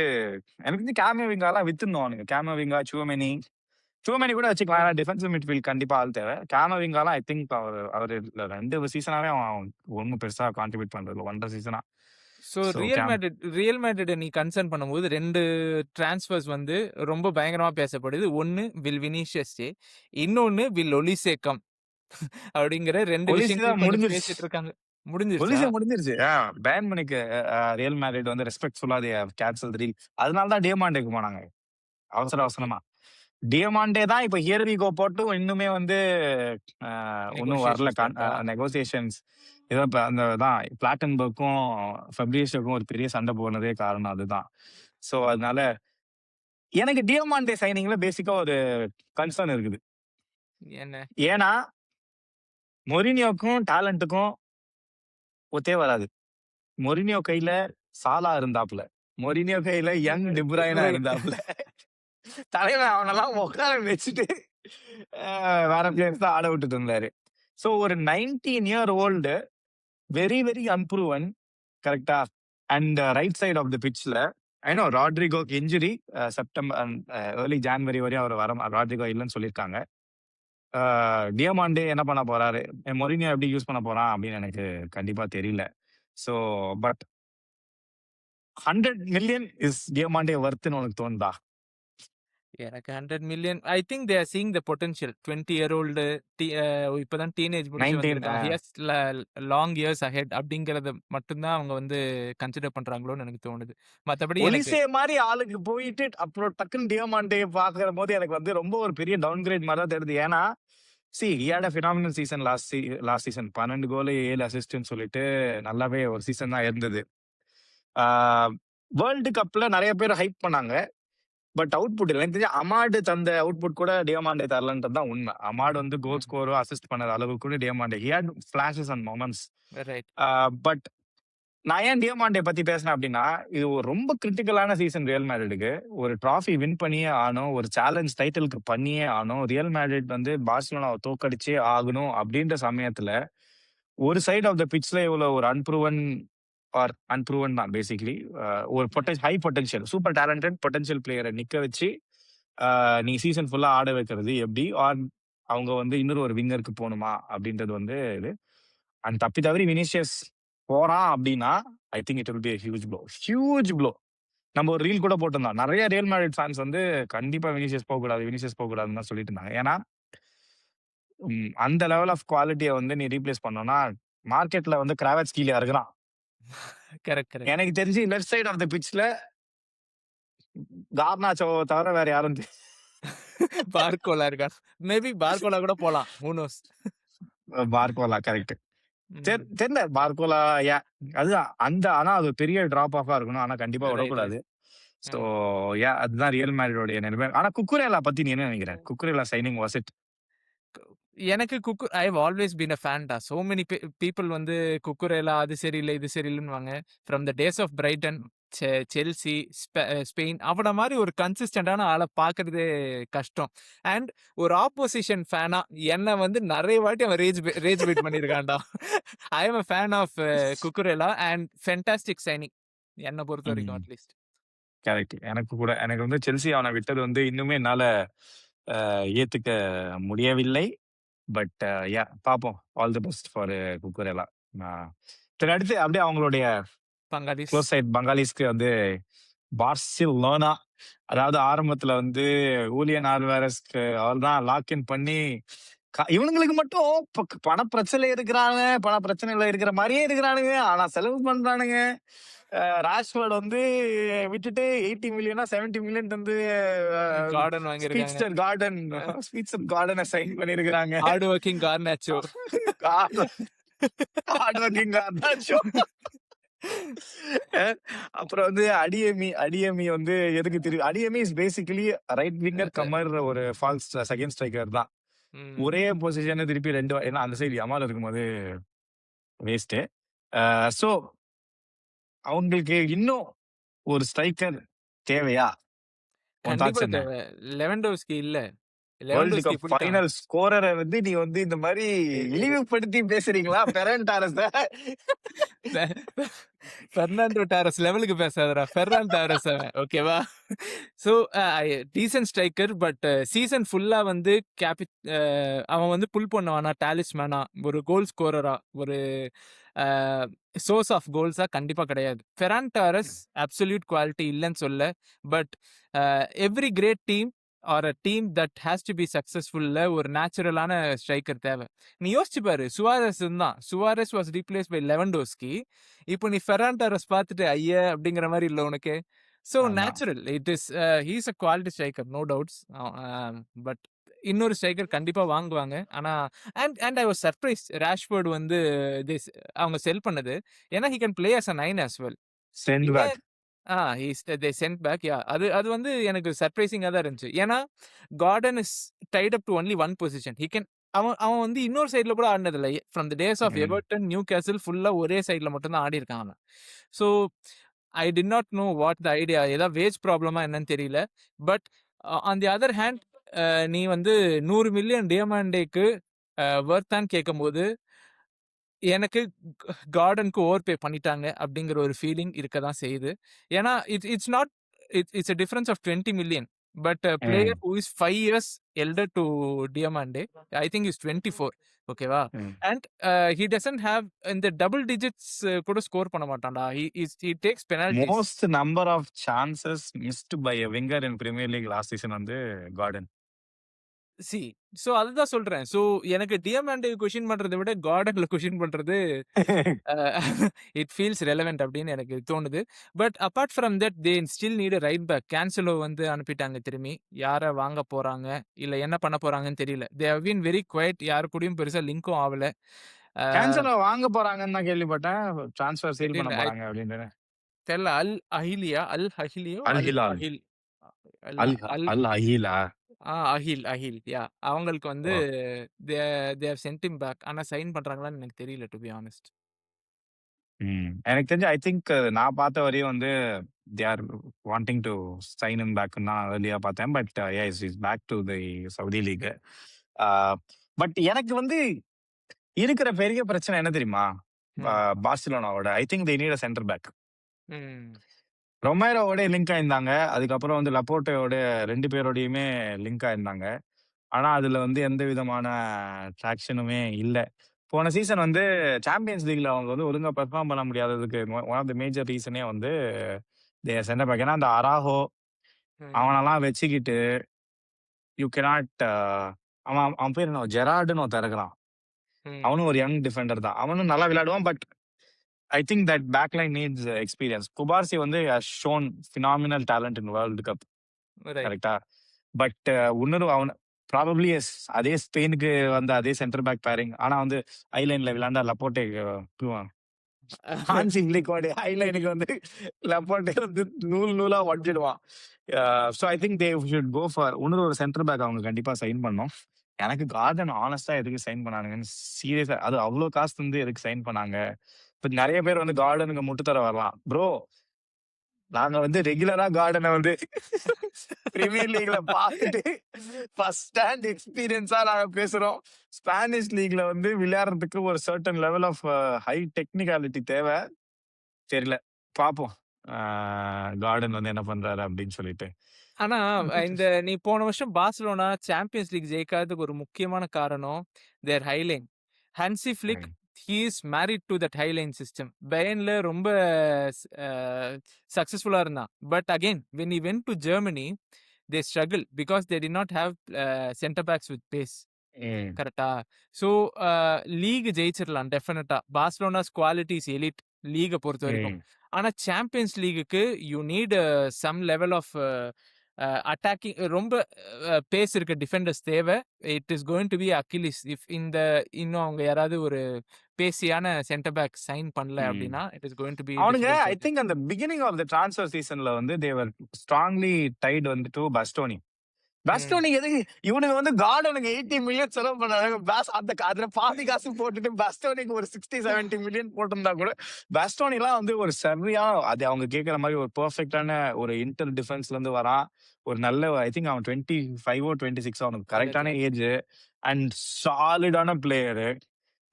கேமோவிங்காலாம் வித்துருந்தோம் அவனுங்க. கேமோவிங்கா, சூமேனி கூட வச்சுக்கலாம். ஏன்னா டிஃபென்சிவ் மிட்ஃபீல்ட் கண்டிப்பா ஆள் தேவை. கேமோவிங்காலாம் ஐ திங்க் அவர் 2 சீசனாவே அவன் ஒன்றும் பெருசா கான்ட்ரிபியூட் பண்றது 1.5 சீசனா. ஸோ ஸோ ரியல் மேட்ரிட நீ கன்சர்ன் பண்ணும்போது 2 டிரான்ஸ்ஃபர்ஸ் வந்து ரொம்ப பயங்கரமா பேசப்படுது. ஒண்ணு வில் வினிஷியஸ் ஜே, இன்னொன்னு வில் ஒலிசே கம் அப்படிங்கிற 2 ஒலிஸ் விஷயங்கள் தான் கொஞ்சம் முடிஞ்சிருச்சு. பேசிட்டு இருக்காங்க. முடிஞ்சிருச்சா? ஒலிஸே முடிஞ்சிருச்சு. பேன் மணிக்கு ரியல் மேட்ரிட் வந்து ரெஸ்பெக்ட்ஃபுல்லா கேன்சல் ரீல். அதனால தான் டியமாண்டேக்கு போனாங்க ஓகே. அவசரமா. டியமாண்டே தான் இப்ப ஹியர் வி கோ போட்டும் இன்னுமே வந்து ஒன்னும் வரல. நெகோஷியேஷன்ஸ் இருக்கா? நெகோசியேஷன்ஸ் ஏதோ அந்த தான் பிளாட்டன்பர்க்கும் ஃபெப்ரிஷியோக்கும் ஒரு பெரிய சண்டை போனதே காரணம் அதுதான். சோ அதனால எனக்கு டியமாண்டே சைனிங்ல பேசிக்கா ஒரு கன்சர்ன் இருக்குது. என்ன? ஏன்னா மொரினியோக்கும் டேலண்ட்டுக்கும் ஒத்தே வராது. மொரினியோ கையில சாலா இருந்தாப்ல, மொரினியோ கையில யங் டிப்ராய்னா டிப்ரோயின். இருந்தாப்ல. தலைவன் அவனெல்லாம் உட்கார வச்சுட்டு வேற பிளேயர்ஸ் தான் ஆட விட்டுட்டு இருந்தாரு. சோ ஒரு 19 year old, very very unproven, கரெக்டா? And right side of the பிட்ச்ல ஐ நோ ராட்ரிகோக்கு இன்ஜுரி, செப்டம்பர் ஏர்லி ஜான்வரி வரையும் அவர் வர ராட்ரிகோ இல்லைன்னு சொல்லியிருக்காங்க. டியமாண்டே என்ன பண்ண போறாரு, மொரினியோ எப்படி யூஸ் பண்ண போறான் அப்படின்னு எனக்கு கண்டிப்பா தெரியல. சோ பட் 100 மில்லியன் இஸ் டியமாண்டே வர்த்துன்னு உனக்கு தோணுதா? எனக்கு 100 million I think they are seeing the potential. 20 year old இப்பதான் டீனேஜ் முடிச்சு 19 வந்திருக்கான். He has long years ahead அப்படிங்கறத மட்டும்தான் அவங்க வந்து கன்சிடர் பண்றாங்களோன்னு எனக்கு தோணுது. மத்தபடி எனக்கு ஒலிசே மாதிரி ஆளுக்கு போயிட்டு அப்புறம் டக்குன்னு டியமாண்டே பாக்குற போது எனக்கு வந்து ரொம்ப ஒரு பெரிய டவுன் கிரேட் மாதிரி தான் தெரியுது. ஏன்னா he had a phenomenal season last season. 12 கோல் 7 அசிஸ்ட்னு சொல்லிட்டு நல்லாவே ஒரு சீசன் தான் இருந்தது. வேர்ல்டு கப்ல நிறைய பேர் ஹைப் பண்ணாங்க, பட் அவுட்புட் இல்லை. எனக்கு தெரிஞ்சு அமாடு தந்த அவுட்புட் கூட டியமாண்டே தரலன்றது தான் உண்மை. அமாடு வந்து கோல் ஸ்கோரோ அசிஸ்ட் பண்ணது அளவுக்கு கூட டியமாண்டே he had flashes and moments. Right. But நான் ஏன் டியமாண்டே பத்தி பேசினேன் அப்படின்னா, இது ஒரு ரொம்ப கிரிட்டிக்கலான சீசன் ரியல் மேட்ரிடுக்கு. ஒரு டிராஃபி வின் பண்ணியே ஆகணும், ஒரு சேலஞ்ச் டைட்டிலுக்கு பண்ணியே ஆகணும். ரியல் மேட்ரிட் வந்து பார்சிலோனாவை தோக்கடிச்சே ஆகணும் அப்படின்ற சமயத்துல ஒரு சைடு ஆஃப் த பிட்ச்ல இவ்வளவு ஒரு அன்ப்ரூவன் தான் பேசிக்கலி. ஒரு high potential, super talented potential பிளேயரை நிக்க வச்சு நீ சீசன் ஃபுல்லா ஆட வைக்கிறது எப்படி, ஆர் அவங்க வந்து இன்னொரு ஒரு விங்கருக்கு போகணுமா அப்படின்றது வந்து இது. அண்ட் தப்பி தவறி வினிஷியஸ் போறான் அப்படின்னா I think it will be huge blow. நம்ம ஒரு ரீல் கூட போட்டிருந்தோம், நிறைய ரியல் மேட்ரிட் ஃபேன்ஸ் வந்து கண்டிப்பா வினிஷியஸ் போகக்கூடாதுன்னு தான் சொல்லிட்டு இருந்தாங்க. ஏன்னா அந்த லெவல் ஆஃப் குவாலிட்டியை வந்து நீ ரீப்ளேஸ் பண்ணோம்னா மார்க்கெட்ல வந்து கிராவட்ஸ் கீழே இருக்கிறான். Correct, correct. எனக்கு தெரிஞ்சு லெஃப்ட் சைடு ஆஃப் த பிட்ச்ல கார்னாச்சோ தவிர வேற யாரும் பார்கோலா இருக்கா? மேபி பார்கோலா கூட போலாம். Who knows? Barcola correct. தெரியல பார்கோலா அதுதான் ஆனா அது பெரிய டிராப் ஆஃபா இருக்கணும். ஆனா கண்டிப்பா ரைட், விடக்கூடாது. ரைட். சோ அதுதான் ரியல் மேட்ரிடோட நிலைமை. ஆனா குக்குரேலா பத்தி நீ என்ன நினைக்கிற? Cucurella signing was it? எனக்கு I have always been a fan டா. சோ மெனி பீப்பிள் வந்து குக்குரேலா அது சரியில்லை இது சரியில்லைன்னுவாங்க. From the days of Brighton, Chelsea, Spain அவன மாதிரி ஒரு கன்சிஸ்டன்டான ஆளை பார்க்கறதே கஷ்டம். அண்ட் ஒரு ஆப்போசிஷன் ஃபேனா என்ன வந்து நிறைய வாட்டி அவன் ரேஜ் வெயிட் பண்ணியிருக்கான்டா. I am a fan of Cucurella and fantastic signing என்னை பொறுத்த வரைக்கும் அட்லீஸ்ட். கரெக்ட். எனக்கு வந்து செல்சி அவனை விட்டது வந்து இன்னுமே என்னால ஏத்துக்க முடியவில்லை. பட் பாப்போம். All the best for Cucurella. சரி, அடுத்து அப்படியே அவங்களுடைய பங்காளிஸ். க்ளோஸ் சைட் பங்காலிஸ்க்கு வந்து பார்சிலோனா. அதாவது ஆரம்பத்துல வந்து ஊலியன் ஆல்வாரஸ்க்கு அவர் தான் லாக் இன் பண்ணி இவனுங்களுக்கு மட்டும் பண பிரச்சனை இருக்கிறானுங்க, பண பிரச்சனையில இருக்கிற மாரியே இருக்கிறானுங்க. ஆனா செலவு பண்றானுங்க. ராஷ்வர்ட் வந்து விட்டுட்டு 80 மில்லியனா 70 மில்லியன் வந்து கார்டன் வாங்கியிருக்காங்க. ஸ்பீட்ஸ்டர் கார்டன் ஸ்பீட்ஸ்டர் கார்டனை சைன் பண்ணியிருக்கிறாங்க. Hard working Garnacho. Hard working Garnacho. அப்புறம் வந்து அடியமி வந்து எதுக்கு தெரியும்? அடியமி is basically right winger Qamar ஒரு ஃபால்ஸ் செகண்ட் ஸ்ட்ரைக்கர் தான். ஒரே பொசிஷன் திருப்பி 2 ஏன்னா அந்த சைடு யமால் இருக்கும்போது வேஸ்ட். சோ அவங்களுக்கு இன்னும் ஒரு ஸ்ட்ரைக்கர் தேவையா? கண்டிப்பா தேவை. லெவன்டோவ்ஸ்கி இல்ல. வேர்ல்டு லெவன்டோவ்ஸ்கி கப் போயிட்டான். ஃபைனல் ஸ்கோரரை வந்து நீ வந்து இந்த மாதிரி இழிவுபடுத்தி பேசுறீங்களா? பெரன் டாரஸ பெர்னாண்டோ டாரஸ் லெவலுக்கு பேசாதடா. ஃபெர்ரான் டாரஸ் அவன். ஓகேவா? So decent striker. But season ஃபுல்லா வந்து அவன் வந்து புல் பண்ணுவானா, டாலிஸ்மேனா, ஒரு கோல் ஸ்கோரரா, ஒரு சோர்ஸ் ஆஃப் கோல்ஸா கண்டிப்பா கிடையாது. ஃபெரான் டாரஸ் அப்சல்யூட் குவாலிட்டி இல்லைன்னு சொல்ல. But every great team are a team that has to be சக்சஸ்ஃபுல்ல ஒரு நேச்சுரலான ஸ்ட்ரைக்கர் தேவை. நீ யோசிச்சு பாரு, சுவாரஸ் தான். Suarez was replace by Lewandowski. இப்போ நீ ஃபெரான் டாரஸ் பார்த்துட்டு ஐயா அப்படிங்கிற மாதிரி இல்லை உனக்கு. So natural it is. He's a quality striker, no doubts. But இன்னொரு ஸ்ட்ரைக்கர் கண்டிப்பா வாங்குவாங்க. ஆனா and I was surprise Rashford வந்து அவங்க செல் பண்ணது. ஏன்னா he can play as a 9 as well. Sent back. They sent back. அது வந்து எனக்கு சர்ப்ரைசிங்கா தான் இருந்துச்சு. ஏன்னா Gordon is tied up to only one position. He can அவன் அவன் வந்து இன்னொரு சைடுல கூட ஆடினது இல்லை. From the days of Everton, new கேசல் ஃபுல்லா ஒரே சைடுல மட்டும் தான் ஆடி இருக்கான் அவன். So I did not know what the idea. ஏதாவது வேஜ் ப்ராப்ளமா என்னன்னு தெரியல. But on the other hand நீ வந்து 100 மில்லியன் டியமாண்டேக்கு வர்த்தான்னு கேட்கும்போது எனக்கு கார்டனுக்கு ஓவர் பே பண்ணிட்டாங்க அப்படிங்கிற ஒரு ஃபீலிங் இருக்க தான் செய்யுது. ஏன்னா it's not it's a difference of 20 million. But player who is 5 years elder to Diamande, I think is 24. ஓகேவா? அண்ட் he doesn't have இந்த டபுள் டிஜிட்ஸ் கூட ஸ்கோர் பண்ண மாட்டான்டா. he takes penalties. Most number of chances missed by a winger in Premier League last season வந்து Gordon. So அதுதான் சொல்றேன். So எனக்கு டியமாண்டே question பண்றதை விட கார்டன்ல கொஷின் பண்றது இட் ஃபீல்ஸ் ரெலவென்ட் அப்படின்னு எனக்கு தோணுது. But apart from that they still need right back. Cancelo வந்து அனுப்பிட்டாங்க திரும்பி. யாரை வாங்க போறாங்க இல்ல என்ன பண்ண போறாங்கன்னு தெரியல. They have been very quiet. யாரு கூடயும் பெருசா லிங்க்கும் ஆகல. கேன்சலோ வாங்க போறாங்கன்னு தான் கேள்விப்பட்டேன். டிரான்ஸ்ஃபர் சேல் பண்ண போறாங்க அப்படின்னு. தெரியல. அல் அஹிலியோ அல் ஹிலால். அஹில் அல் அல் அல் அஹிலா. அஹில் அவங்களுக்கு வந்து they have sent him back. ஆனா சைன் பண்றாங்களான்னு எனக்கு தெரியல, டு பி ஆனஸ்ட். எனக்கு தெரிஞ்சு ஐ திங்க் நான் பார்த்த வரையும் வந்து they are wanting to sign him back நான் ஏர்லியா பார்த்தேன். But is back to the Saudi league. பட் எனக்கு வந்து இருக்கிற பெரிய பிரச்சனை என்ன தெரியுமா? பார்சிலோனாவோட I think they need a centre back. ரொமேரோவோட லிங்க் ஆயிருந்தாங்க. அதுக்கப்புறம் வந்து லப்போர்ட்டோட 2 பேரோடையுமே லிங்க் ஆயிருந்தாங்க. ஆனா அதுல வந்து எந்த விதமான ட்ராக்ஷனுமே இல்ல. போன சீசன் வந்து சாம்பியன்ஸ் லீக்ல அவங்க வந்து ஒழுங்கா பெர்ஃபார்ம் பண்ண முடியாததுக்கு ஒன் ஆஃப் த மேஜர் ரீசனே வந்து சென்டர் பேக். ஏன்னா அந்த அராஹோ அவனெல்லாம் வச்சுக்கிட்டு யூ கெனாட். அவன் பேர் என்ன, ஜெரார்டுன்னு ஒருத்தன் இருக்கிறான். அவனும் ஒரு யங் டிஃபெண்டர் தான். அவனும் நல்லா விளையாடுவான். But I think that backline needs experience. Cubarsi வந்து shown phenomenal talent in world cup. கரெக்டா? பட் இன்னொரு அவன் ப்ராபப்ளி எஸ் அதே ஸ்பெயினுக்கு வந்து அதே சென்டர் பேக் பேரிங். ஆனா வந்து ஐலைன்ல விளையாண்டா லப்போட்டே ஐலைனுக்கு வந்து லப்போட்டே வந்து நூலா உடச்சிடுவான். So I think they should go for இன்னொரு ஒரு சென்டர் பேக் அவங்க கண்டிப்பா சைன் பண்ணோம். எனக்கு கார்டன் ஆனஸ்டா எதுக்கு சைன் பண்ணானுங்கன்னு சீரியஸா, அது அவ்வளவு காசு வந்து எதுக்கு சைன் பண்ணாங்க? இப்ப நிறைய பேர் வந்து கார்டனுக்கு முட்டு தர வரலாம். ப்ரோ நாங்க வந்து ரெகுலரா கார்டனை வந்து பிரீமியர் லீக்ல பார்த்துட்டு ஃபர்ஸ்ட் ஹேண்ட் எக்ஸ்பீரியன்ஸா நாங்க பேசுறோம். ஸ்பானிஷ் லீக்ல வந்து விளையாடுறதுக்கு ஒரு certain level of high technicality தேவை. தெரியல, பாப்போம் கார்டன் வந்து என்ன பண்றாரு அப்படின்னு சொல்லிட்டு. ஆனா இந்த நீ போன வருஷம் பார்சிலோனா சாம்பியன்ஸ் லீக் ஜெயிக்காததுக்கு ஒரு முக்கியமான காரணம் their highline. Hansi Flick, he is married to that highline system. பயன்ல ரொம்ப சக்சஸ்ஃபுல்லா இருந்தான். But again when he went to Germany they struggled because they did not have center backs with pace. ம். கரெக்ட்டா? So league ஜெயிச்சிரலாம் டெஃபினட்டா. Barcelona's quality is elite லீக பொறுத்தவரைக்கும். ம். ஆனா சாம்பியன்ஸ் லீகுக்கு you need some level of attacking ரொம்ப பேஸ் இருக்க டிஃபெண்டர்ஸ் தேவ. It is going to be Achilles if இன்னும் அவங்க யாராவது ஒரு பேசியான சென்டர் பேக் சைன் பண்ணல ம். அப்டின்னா, it is going to be அவனுங்க difficult I for them. Think அந்த பிகினிங் ஆஃப் த ட்ரான்ஸ்ஃபர் சீசன்ல வந்து தே வர் ஸ்ட்ராங்லி டைட் வந்து டூ பஸ்டோனி. ம். பஸ்டோனி எதுக்கு இவனுங்க வந்து கார்டனுக்கு 80 மில்லியன் செலவு பண்ணாங்க. அதுல பாதி காசு போட்டுட்டு பஸ்டோனிக்கு ஒரு 60, 70 மில்லியன் போட்டிருந்தா கூட பஸ்டோனிலாம் வந்து ஒரு சரியா அது அவங்க கேட்கிற மாதிரி ஒரு பெர்ஃபெக்ட்டான ஒரு இன்டர் டிஃபென்ஸ்ல இருந்து வரான். ஒரு நல்ல ஐ திங்க் அவன் 25ஓ 26 அவனுக்கு கரெக்ட். கரெக்டான ஏஜ் அண்ட் சாலிடான பிளேயரு.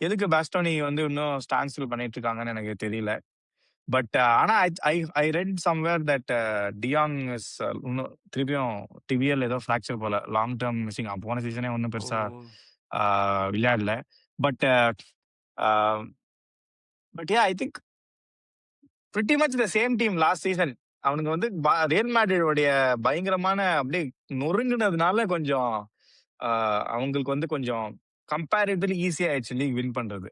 எதுக்கு பாஸ்டோனி வந்து இன்னும் ஸ்டாண்ட் ஸ்டில் பண்ணிட்டு இருக்காங்கன்னு எனக்கு தெரியல. பட் ஆனா I I I read somewhere that டியாங் இஸ் இன்னும் திருப்பியும் டிபிஎல் ஏதோ ஃப்ராக்சர் போல லாங் டேர்ம் மிஸ்ஸிங். போன சீசனே ஒன்றும் ஓ! பெருசா விளையாடல. But but I think pretty much the same team last season. அவனுங்க வந்து ரியல் மேட்ரிடோடைய பயங்கரமான அப்படியே நொறுங்குனதுனால கொஞ்சம் அவங்களுக்கு வந்து கொஞ்சம் கம்பேரிட்டிவ்லி ஈஸியா ஆயிடுச்சு லீக் வின் பண்றது.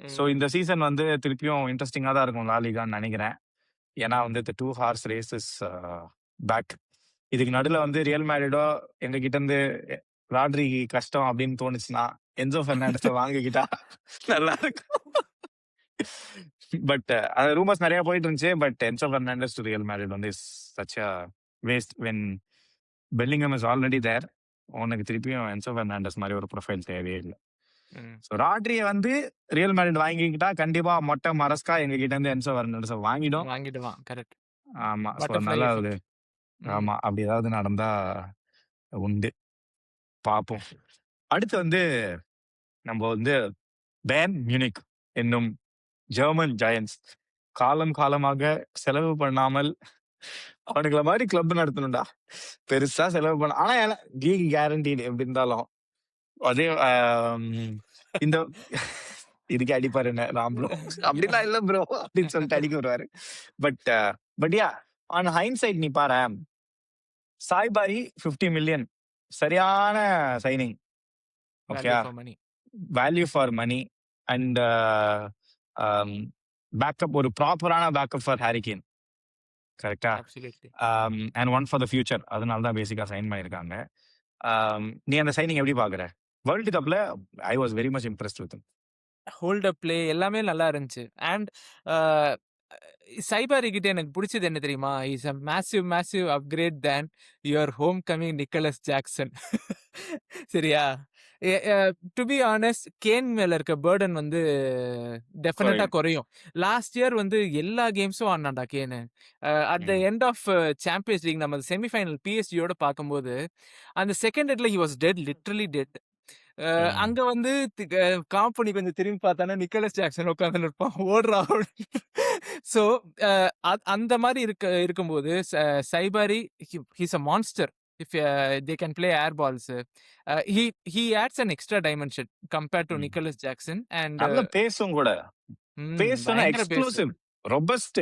ஸோ இந்த ம். சீசன் வந்து திருப்பியும் இன்ட்ரெஸ்டிங்கா தான் இருக்கும் லாலிகான்னு நினைக்கிறேன். ஏன்னா வந்து இந்த 2 ஹார்ஸ் ரேஸ் இஸ் பேக். இதுக்கு நடுவுல வந்து ரியல் மேட்ரிடோ எங்க கிட்ட இருந்து ராட்ரி கஷ்டம் அப்படின்னு தோணுச்சுன்னா என்சோ பெர்னாண்டஸ வாங்கிக்கிட்டா நல்லா இருக்கும். பட் அது ரூமர்ஸ் நிறைய போயிட்டு இருந்துச்சு. But Enzo Fernandez to Real Madrid வந்து is such a waste when Bellingham is already there. உனக்கு திருப்பியும் என்சோ பெர்னாண்டஸ் மாதிரி ஒரு ப்ரொஃபைல் தேவையே இல்ல. ம். ஸோ ராட்ரிய வந்து ரியல் மேட்ரிட் வாங்கிக்கிட்டா கண்டிப்பா மொட்டை மரஸ்கா எங்க கிட்ட இருந்து என்சோ பெர்னாண்டஸ வாங்கிடும். வாங்கிடுவான். கரெக்ட். ஆமா. ஸோ பட்டர்ஃப்ளை அதனால அது எஃபெக்ட். ம். ஆமா. அப்படி ஏதாவது நடந்தா உண்டு. பார்ப்போம். அடுத்து வந்து நம்ம வந்து பேர்ன் மியூனிக் என்னும் ஜெர்மன் ஜயன்ட்ஸ் காலம் காலமாக செலவு பண்ணாமல் அவனுங்கள மாதிரி கிளப் நடத்தணும்டா. பெருசா செலவு பண்ண ஆனா லீக் கேரண்டீடு எப்படி இருந்தாலும் அதே இந்த இதுக்கு அடிப்பாரு என்ன ராம்ப்ரோ அப்படிலாம் இல்ல ப்ரோ அப்படின்னு சொல்லிட்டு அடிக்க வருவாரு. But but yeah on hind நீ பாரு சாய்பாரி 50 மில்லியன் சரியான signing. Okay value for money. Value for money and backup ஒரு ப்ராப்பரான பேக்கப் ஃபார் ஹாரிகேன். கரெக்டா? Absolutely. And one for the future. அதனால தான் பேசிக்கா சைன் பண்ணியிருக்காங்க. நீ அந்த சைனிங் எப்படி பார்க்குற? வேர்ல்டு கப்ல I was very much impressed with him. Hold up play எல்லாமே நல்லா இருந்துச்சு. அண்ட் அ சைபாரி கிட்ட எனக்கு புடிச்சது என்ன தெரியுமா? Is a massive massive upgrade than your home coming Nicolas Jackson. சரியா? டு பி ஹானஸ்ட் கேன் மேல இருக்க பர்டன் வந்து டெஃபினட்டா குறையும். குறையும். லாஸ்ட் இயர் வந்து எல்லா கேம்ஸும் ஆடுனான்டா கேனு. அட் த ம். எண்ட் ஆஃப் சாம்பியன்ஸ் லீக் நம்ம செமிஃபைனல் பிஎஸ்ஜியோட பார்க்கும்போது, அந்த செகண்ட் ஹெட்ல he was dead. Literally dead. ம். அங்க வந்து காம்பனி கொஞ்சம் திரும்பி பார்த்தானா, நிக்கோலஸ் ஜாக்சன் உட்கார்ந்துன்னு இருப்பான். ஓடுறா அப்படின்னு. ஸோ அந்த மாரி இருக்கும்போது சைபாரி he's a monster. If they can play air balls. He he adds an extra dimension compared to ம். Nicolas Jackson. அண்ட் நல்ல பேசும் கூட. பேஸ்னா பயங்கர பேசு. Explosive, robust.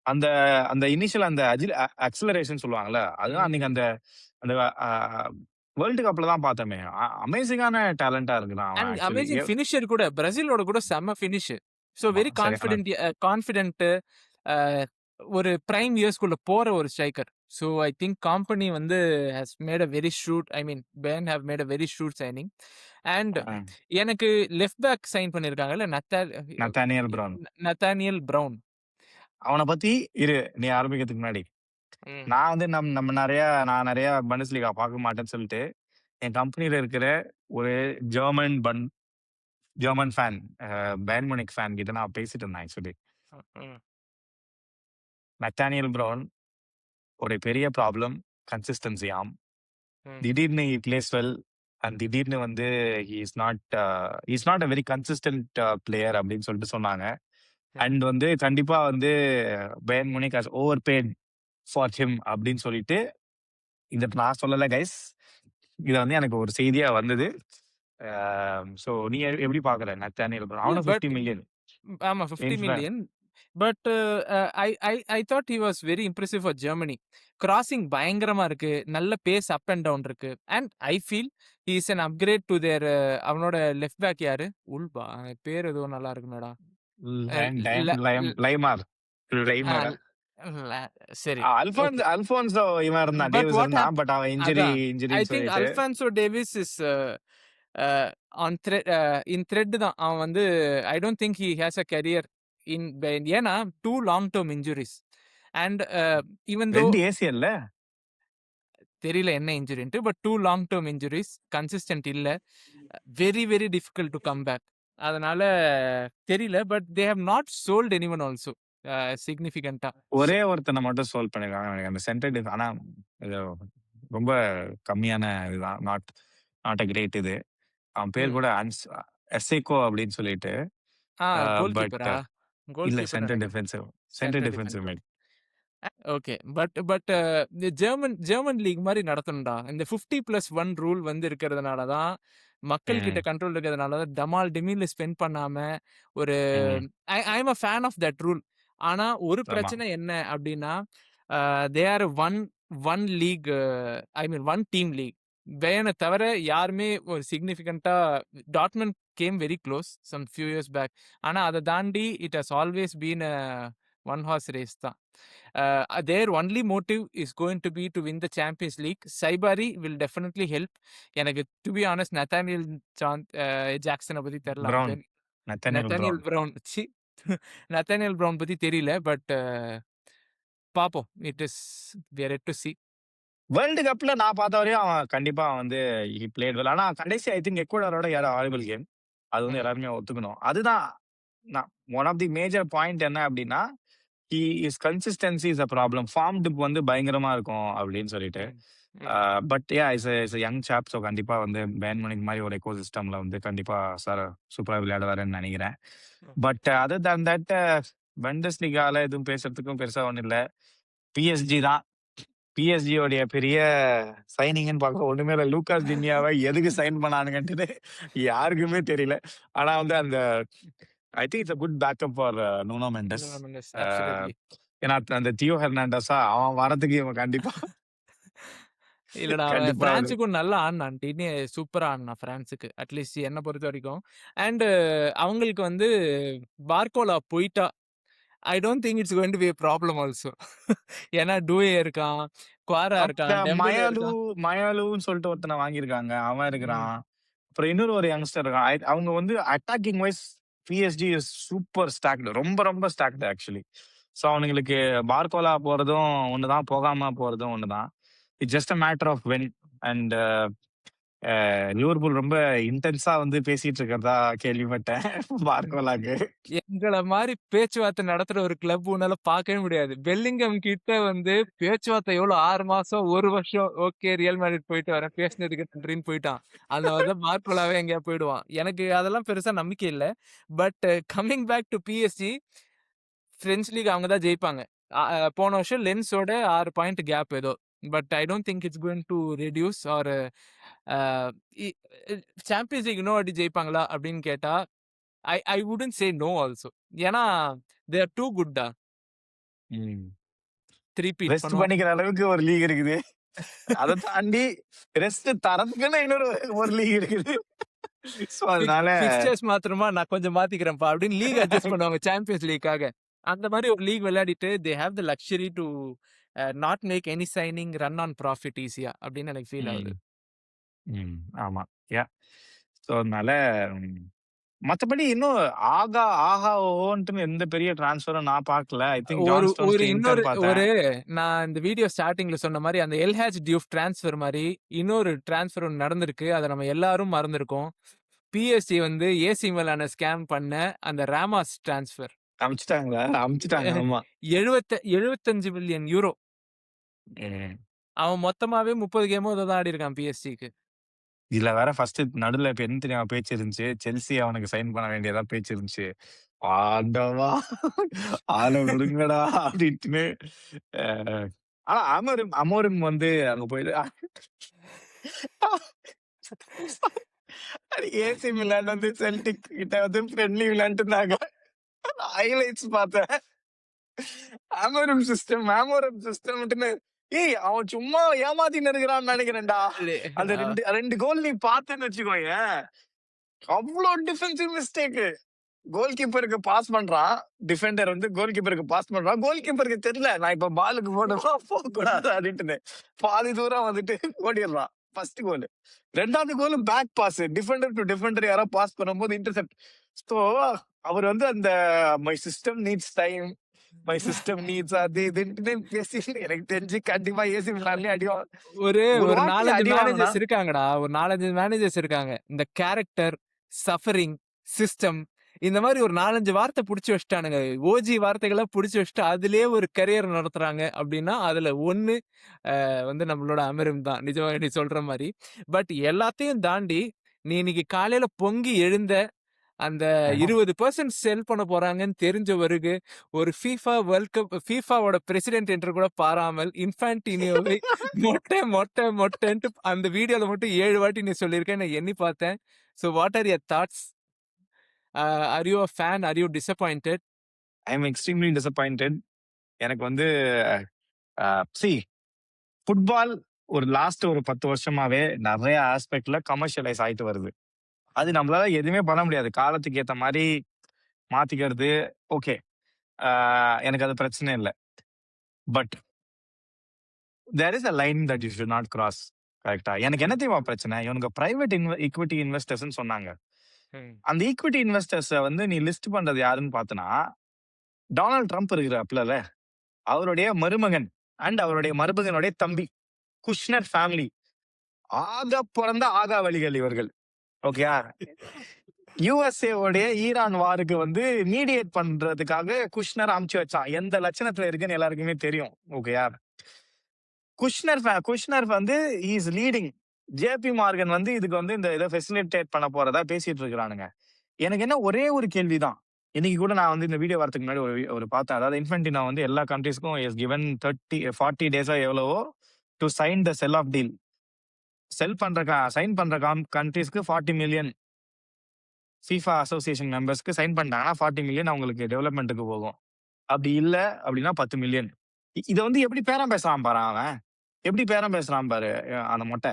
அந்த அந்த இனிஷியல் அந்த அக்ஸலரேஷன் சொல்லுவாங்கல்ல. அதுதான் அன்னைக்கு ம். அந்த அந்த வேர்ல்டு கப்ல தான் பார்த்தோமே. அமேசிங்கான டேலண்டா இருக்கிறான் அவன் அண்ட் ஆக்சுவலி. அமேசிங் ஃபினிஷர் கூட. பிரேசிலோட கூட செம்ம ஃபினிஷ். ஸோ ஆமா வெரி சரியான கான்ஃபிடென்ட் ஒரு பிரைம் இயர்ஸ்குள்ள போற ஒரு striker. So I think Kompany வந்து has made a very shrewd I mean Bayern have made a very shrewd signing. And எனக்கு லெஃப்ட் பேக் சைன் பண்ணியிருக்காங்கல்ல நத்தானியல் ப்ரவுன். Nathaniel Brown. அவன பத்தி நீ ஆரம்பிக்கிறதுக்கு முன்னாடி ம். நான் வந்து நான் நிறைய பண்டஸ்லீகா பார்க்க மாட்டேன்னு சொல்லிட்டு என் கம்பெனில இருக்கிற ஒரு German German fan Bayern Munich fan கிட்ட நான் பேசிட்டு இருந்தேன் ஆக்சுவலி. ம். நத்தானியல் ப்ரவுன் ஒரு பெரிய ப்ராப்ளம் கன்சிஸ்டன்சியாம். ம். திடீர்னு ஹி பிளேஸ் வெல் அண்ட் திடீர்னு வந்து is not a very consistent player அப்படின்னு சொல்லிட்டு சொன்னாங்க. அண்ட் வந்து கண்டிப்பா வந்து Bayern Munich has overpaid for him அப்படின்னு சொல்லிட்டு இத நான் சொல்லல கைஸ். இது வந்து எனக்கு ஒரு செய்தியா வந்தது. சோ நீ எப்படி பாக்குற நத்தானியல் ப்ரவுன்? அவனும் 50 பட் மில்லியன் ஆமா 50 million. But I thought he was very impressive for Germany. Crossing பயங்கரமா இருக்கு. நல்ல பேஸ் அப் அண்ட் டவுன் இருக்கு. And I feel he is an upgrade to their அவனோட லெஃப்ட் பேக் யாரு? உல்பா பேர் ஏதோ நல்லா இருக்குமேடா. லைம் ல டைம் ல லைம் லைமார் ஆ லைமரா? ல சரி. ஓகே. அல்ஃபோன்சோ இவன் இருந்தான், பட் டேவிஸ் வாட் இருந்தான். ஹேப் பட் அவன் அதான். ஐ இன்ஜுரின்னு திங்க் சொல்லிட்டு. Alphonso Davies is on thread in thread தான். அவன் வந்து I don't think he has a career in ஏன்னா 2 long term injuries. And even though 2 ஏசிஎல்ல. தெரியல என்ன இன்ஜுரின்ட்டு. But 2 long term injuries consistent இல்ல. Very very difficult to come back. அதனால தெரியல. But they have not sold anyone also சிக்னிஃபிகன்ட்டா. ஒரே ஒருத்தனை மட்டும் சோல்வ் பண்ணிருக்காங்க நினைக்கிறேன். அந்த சென்டர் டிஃப் ஆனா இது ரொம்ப கம்மியான இதுதான். நாட் அ கிரேட் இது. அவன் பேர் ம். கூட எஸ்ஐகோ அப்படின்னு சொல்லிட்டு. Goal but கீப்பரா? கோல் இல்ல கீப்பர் சென்டர் நினைக்கிறேன். Defensive centre defensive defensive. Mid. Okay. But இந்த ஜெர்மன் லீக் மாரி நடத்தணும்டா. இந்த 50+1 ரூல் வந்து இருக்கிறதுனால தான், மக்கள் கிட்ட ம், கண்ட்ரோல் இருக்கிறதுனால தான், டமால் டிமில்ல ஸ்பெண்ட் பண்ணாம ஒரு ம். I am a fan of that rule. ஆனா ஒரு ஆமா. பிரச்சனை என்ன அப்டின்னா, they are one league I mean one team league. பேயர்ன தவிர யாருமே ஒரு சிக்னிஃபிகன்ட்டா Dortmund came very close some few years back. ஆனா அத தாண்டி it has always been a one horse race தான். Their only motive is going to be to win the Champions League. Saibari will definitely help. எனக்கு to be honest Nathaniel ஜாக்சனை பத்தி தெரியல. அவன் brown, பேர் Nathaniel Nathaniel brown. Brown. C Nathaniel brown பத்தி தெரியல. But பாப்போம். It is we are yet to see. World கப்ல நான் பார்த்த வரையும் அவன் கண்டிப்பா வந்து ஹி பிளேட் வெல். ஆனா கடைசி ஐ திங்க் எக்வடாரோட யாரோ ஹாரிபிள் கேம். அது வந்து ம், எல்லாருமே ஒத்துக்கணும். அதுதான் நான் one of the major point என்ன அப்படின்னா, is consistency is a problem. Form dip வந்து பயங்கரமா இருக்கும் அப்படின்னு சொல்லிட்டு. Hmm, hmm, but is young chap. So கண்டிப்பா வந்து பேன் மணிக் மாதிரி ஒரு எக்கோ சிஸ்டம்ல வந்து கண்டிப்பா சார் சூப்பரா விளையாடுவாருன்னு நினைக்கிறேன். ம். பட் அதர் தன் தட் பெண்டஸ் லீகால எதுவும் பேசுறதுக்கும் பெருசா ஒன்றும் இல்லை. பிஎஸ்ஜி தான். பிஎஸ்ஜி உடைய பெரிய சைனிங்னு பார்க்க ஒண்ணுமே இல்ல. லூகாஸ் டின்யாவை எதுக்கு சைன் பண்ணானுங்கன்ட்டு யாருக்குமே தெரியல. ஆனா வந்து அந்த I think it's a good backup for Nuno மெண்டஸ். Absolutely. ஏன்னா அந்த தியோ ஹெர்னாண்டஸா அவன் வரதுக்கு இவன் கண்டிப்பா இல்லடா அவன் கண்டிப்பா அது. பிரான்ஸுக்கும் நல்லா ஆடினான். டினே சூப்பரா ஆடினான் பிரான்ஸுக்கு. அட்லீஸ்ட் என்ன பொறுத்த வரைக்கும். அண்ட் அவங்களுக்கு வந்து பார்கோலா போயிட்டா ஐ don't think it's going to be a problem also. ஏன்னா டூயே இருக்கான், குவாரா அந்த இருக்கான், டெம்பேலே இருக்கான். மயாலுன்னு சொல்லிட்டு ஒருத்தனை வாங்கியிருக்காங்க. அவன் ம், இருக்கிறான். அப்புறம் இன்னொரு ஒரு யங்ஸ்டர் இருக்கான். அவங்க வந்து attacking wise PSG is super stacked. ரொம்ப ரொம்ப ஸ்டாக்டு ஆக்சுவலி. ஸோ அவனுங்களுக்கு பார்கோலா போறதும் ஒண்ணுதான், போகாம போறதும் ஒண்ணுதான். It's just a matter of when. And Liverpool ரொம்ப இன்டென்ஸா வந்து பேசிட்டு இருக்கிறதா கேள்விப்பட்டேன் ம். பார்கோலாக்கு. எங்கள மாரி பேச்சுவார்த்தை நடத்துற ஒரு கிளப் உன்னால பார்க்கவே முடியாது. பெல்லிங்கம் கிட்ட வந்து பேச்சுவார்த்தை எவ்வளோ 6 மாசம், 1 வருஷம். ஓகே ரியல் மேட்ரிட் போயிட்டு வரேன். பேசினதுக்கு நன்றின்னு போயிட்டான். அந்த மாரி தான் பார்கோலாவே எங்கேயா போயிடுவான். எனக்கு அதெல்லாம் பெருசா நம்பிக்கை இல்ல. But coming back to PSG French league அவங்க தான் ஜெயிப்பாங்க. போன வருஷம் லென்ஸோட 6 பாயிண்ட் கேப் ஏதோ. But I don't think it's going to reduce or Champions league இன்னொரு வாட்டி ஜெயிப்பாங்களா அப்படின்னு கேட்டா I wouldn't say no also. ஏன்னா தே ஆர் டூ குட்டா. த்ரீபீட் ரெஸ்ட் பண்ணுவான். பண்ணிக்கிற அளவுக்கு ஒரு லீக் இருக்குது. அதை தாண்டி ரெஸ்ட் தரத்துக்குன்னு இன்னொரு ஒரு லீக் இருக்குது. ஸோ அதனால ஃபிக்ஸ்சர்ஸ் மாத்திரமா நான் கொஞ்சம் மாத்திக்கிறேன்ப்பா அப்படின்னு லீக் அட்ஜஸ்ட் பண்ணுவாங்க சாம்பியன்ஸ் லீக்காக. அந்த மாதிரி ஒரு லீக் விளையாடிட்டு they have the luxury to not make any signing run on profit ஈஸியா அப்படின்னு எனக்கு ஃபீல் ஆகுது. ம், ம், ஆமா. யா. ஸோ அதனால மத்தபடி இன்னும் ஆஹா ஓன்ட்டுன்னு எந்த பெரிய டிரான்ஸ்ஃபரும் நான் பார்க்கல. ஐ திங்க் ஒரு ஜான் ஸ்டோன்ஸ் ஒரு இன்டர் இன்னொரு பார்த்தேன். ஒரு நான் இந்த வீடியோ ஸ்டார்டிங்ல சொன்ன மாரி அந்த எல்ஹாஜ் டியூப் டிரான்ஸ்ஃபர் மாரி இன்னொரு டிரான்ஸ்ஃபர் ஒண்ணு நடந்திருக்கு. அத நம்ம எல்லாரும் மறந்திருக்கோம். பிஎஸ்ஜி வந்து ஏசி மிலான ஸ்கேம் பண்ண அந்த ராமாஸ் டிரான்ஸ்ஃபர். அமிச்சுட்டாங்களா? அமிச்சுட்டாங்க. ஆமா. 75 மில்லியன் யூரோ. ம். அவன் மொத்தமாவே 30 கேமோ ஏதோ தான் ஆடியிருக்கான் பிஎஸ்ஜிக்கு. இதுல வேற ஃபர்ஸ்ட் நடுவுல இப்ப என்ன தெரியுமா பேச்சு இருந்துச்சு? செல்சி அவனுக்கு சைன் பண்ண வேண்டியதா பேச்சு இருந்துச்சு. ஆண்டவா! ஆள விடுங்கடா அப்படின்ட்டுன்னு. அ ஆனா அமோரிம் வந்து அங்க போயிட்டு ஏசி மிலான் வந்து செல்டிக் கிட்ட வந்து ஃப்ரெண்ட்லி விளையாண்டுருந்தாங்க. ஹைலைட்ஸ் பார்த்தேன். ஆமோரம் சிஸ்டம் ஏய் அவன் சும்மா ஏமாத்தின்னு இருக்கிறான்னு நினைக்கிறேன்டா. அந்த ஆ. ரெண்டு கோல் நீ பார்த்தேன்னு வச்சுக்கோயேன், அவ்வளோ டிஃபென்சிவ் மிஸ்டேக். கோல் கீப்பருக்கு பாஸ் பண்றான், டிஃபெண்டர் வந்து கோல் கீப்பருக்கு பாஸ் பண்றான். கோல் கீப்பருக்கு தெரியல நான் இப்ப பாலுக்கு போடவா போக கூடாது அப்படின்ட்டு பாதி தூரம் வந்துட்டு ஓடிடுறான். First goal. ரெண்டாவது கோலும் back pass, defender to defender யாரோ பாஸ் பண்ணும்போது இன்டர்செப்ட். ஸோ அவர் வந்து அந்த my system needs time, my system needs அது இதுன்னு பேசி எனக்கு தெரிஞ்சு கண்டிப்பா ஏசி மிலான்லயே அடி ஒரு ஒரு ஒரு வாட்டி 4, 5 அடி வாங்கினா மேனேஜர்ஸ் இருக்காங்கடா. ஒரு 4, 5 மேனேஜர்ஸ் இருக்காங்க. இந்த கேரக்டர், சஃபரிங், சிஸ்டம் இந்த மாரி ஒரு 4, 5 வார்த்தை புடிச்சு வச்சுட்டானுங்க. ஓஜி வார்த்தைகள புடிச்சு வச்சுட்டு அதிலேயே ஒரு கரியர் நடத்துறாங்க அப்படின்னா, அதுல ஒண்ணு வந்து நம்மளோட அமீரும் தான். நிஜமா நீ சொல்ற மாரி. பட் எல்லாத்தையும் தாண்டி, நீ இன்னைக்கு காலையில பொங்கி எழுந்த அந்த 20% செல் பண்ண போறாங்கன்னு தெரிஞ்ச பிறகு, ஒரு FIFA வேர்ல்ட் கப் FIFAவோட பிரசிடென்ட் என்று கூட பாராமல், இன்ஃபான்டினியோவை மொட்டன்ட்டு அந்த வீடியோல மட்டும் 7 வாட்டி நீ சொல்லியிருக்க. நான் எண்ணி பார்த்தேன். So what are your thoughts? Are you a fan? Are you disappointed? I am extremely disappointed. எனக்கு வந்து சி ஃபுட்பால் ஒரு லாஸ்ட் ஒரு 10 வருஷமாவே நிறைய ஆஸ்பெக்ட்ல கமர்ஷியலைஸ் ஆயிட்டு வருது. அது நம்மளால எதுவுமே பண்ண முடியாது. காலத்துக்கு ஏத்த மாதிரி மாத்திக்கிறது ஓகே. எனக்கு அது பிரச்சனை இல்ல. But there is a line that you should not cross. கரெக்ட்டா? எனக்கு என்ன தெரியுமா பிரச்சனை? இவனுங்க பிரைவேட் ஈக்விட்டி இன்வெஸ்டர்ஸ்ன்னு சொன்னாங்க. அந்த ஈக்விட்டி இன்வெஸ்டர்ஸ வந்து நீ லிஸ்ட் பண்றது யாருன்னு பார்த்தனா, டொனால்ட் ட்ரம்ப் இருக்கிறாப்லல, அவருடைய மருமகன் அண்ட் அவருடைய மருமகனுடைய தம்பி. Kushner family. ஆக பொறந்த ஆகாவளிகள் இவர்கள். ஓகேயா? யுஎஸ்ஏ உடைய ஈரான் வாருக்கு வந்து மீடியேட் பண்றதுக்காக குஷ்னர் அமுச்சு வச்சான். எந்த லட்சணத்துல இருக்குன்னு எல்லாருக்குமே தெரியும். ஓகேயா? குஷ்னர் வந்து இஸ் லீடிங். ஜேபி மார்கன் வந்து இதுக்கு வந்து இந்த இதை ஃபெசிலிட்டேட் பண்ண போறதா பேசிட்டு இருக்கிறானுங்க. எனக்கு என்ன ஒரே ஒரு கேள்விதான். இன்னைக்கு கூட நான் வந்து இந்த வீடியோ வரதுக்கு முன்னாடி ஒரு பார்த்தேன். அதாவது இன்ஃபென்டினோ வந்து எல்லா கண்ட்ரீஸ்க்கும் இஸ் கிவன் 40 டேஸா எவ்வளவோ to sign the sell of deal. Sign பண்ற கண்ட்ரீஸ்க்கு 40 மில்லியன் FIFA அசோசியேஷன் மெம்பர்ஸ்க்கு சைன் பண்ணிட்டாங்கன்னா 40 மில்லியன் அவங்களுக்கு டெவலப்மெண்ட்டுக்கு போகும். அப்படி இல்ல அப்படின்னா 10 மில்லியன். இதை வந்து எப்படி பேரம் பேசுறான் பாரு அவன். எப்படி பேரம் பேசுறான் பாரு அந்த மொட்டை.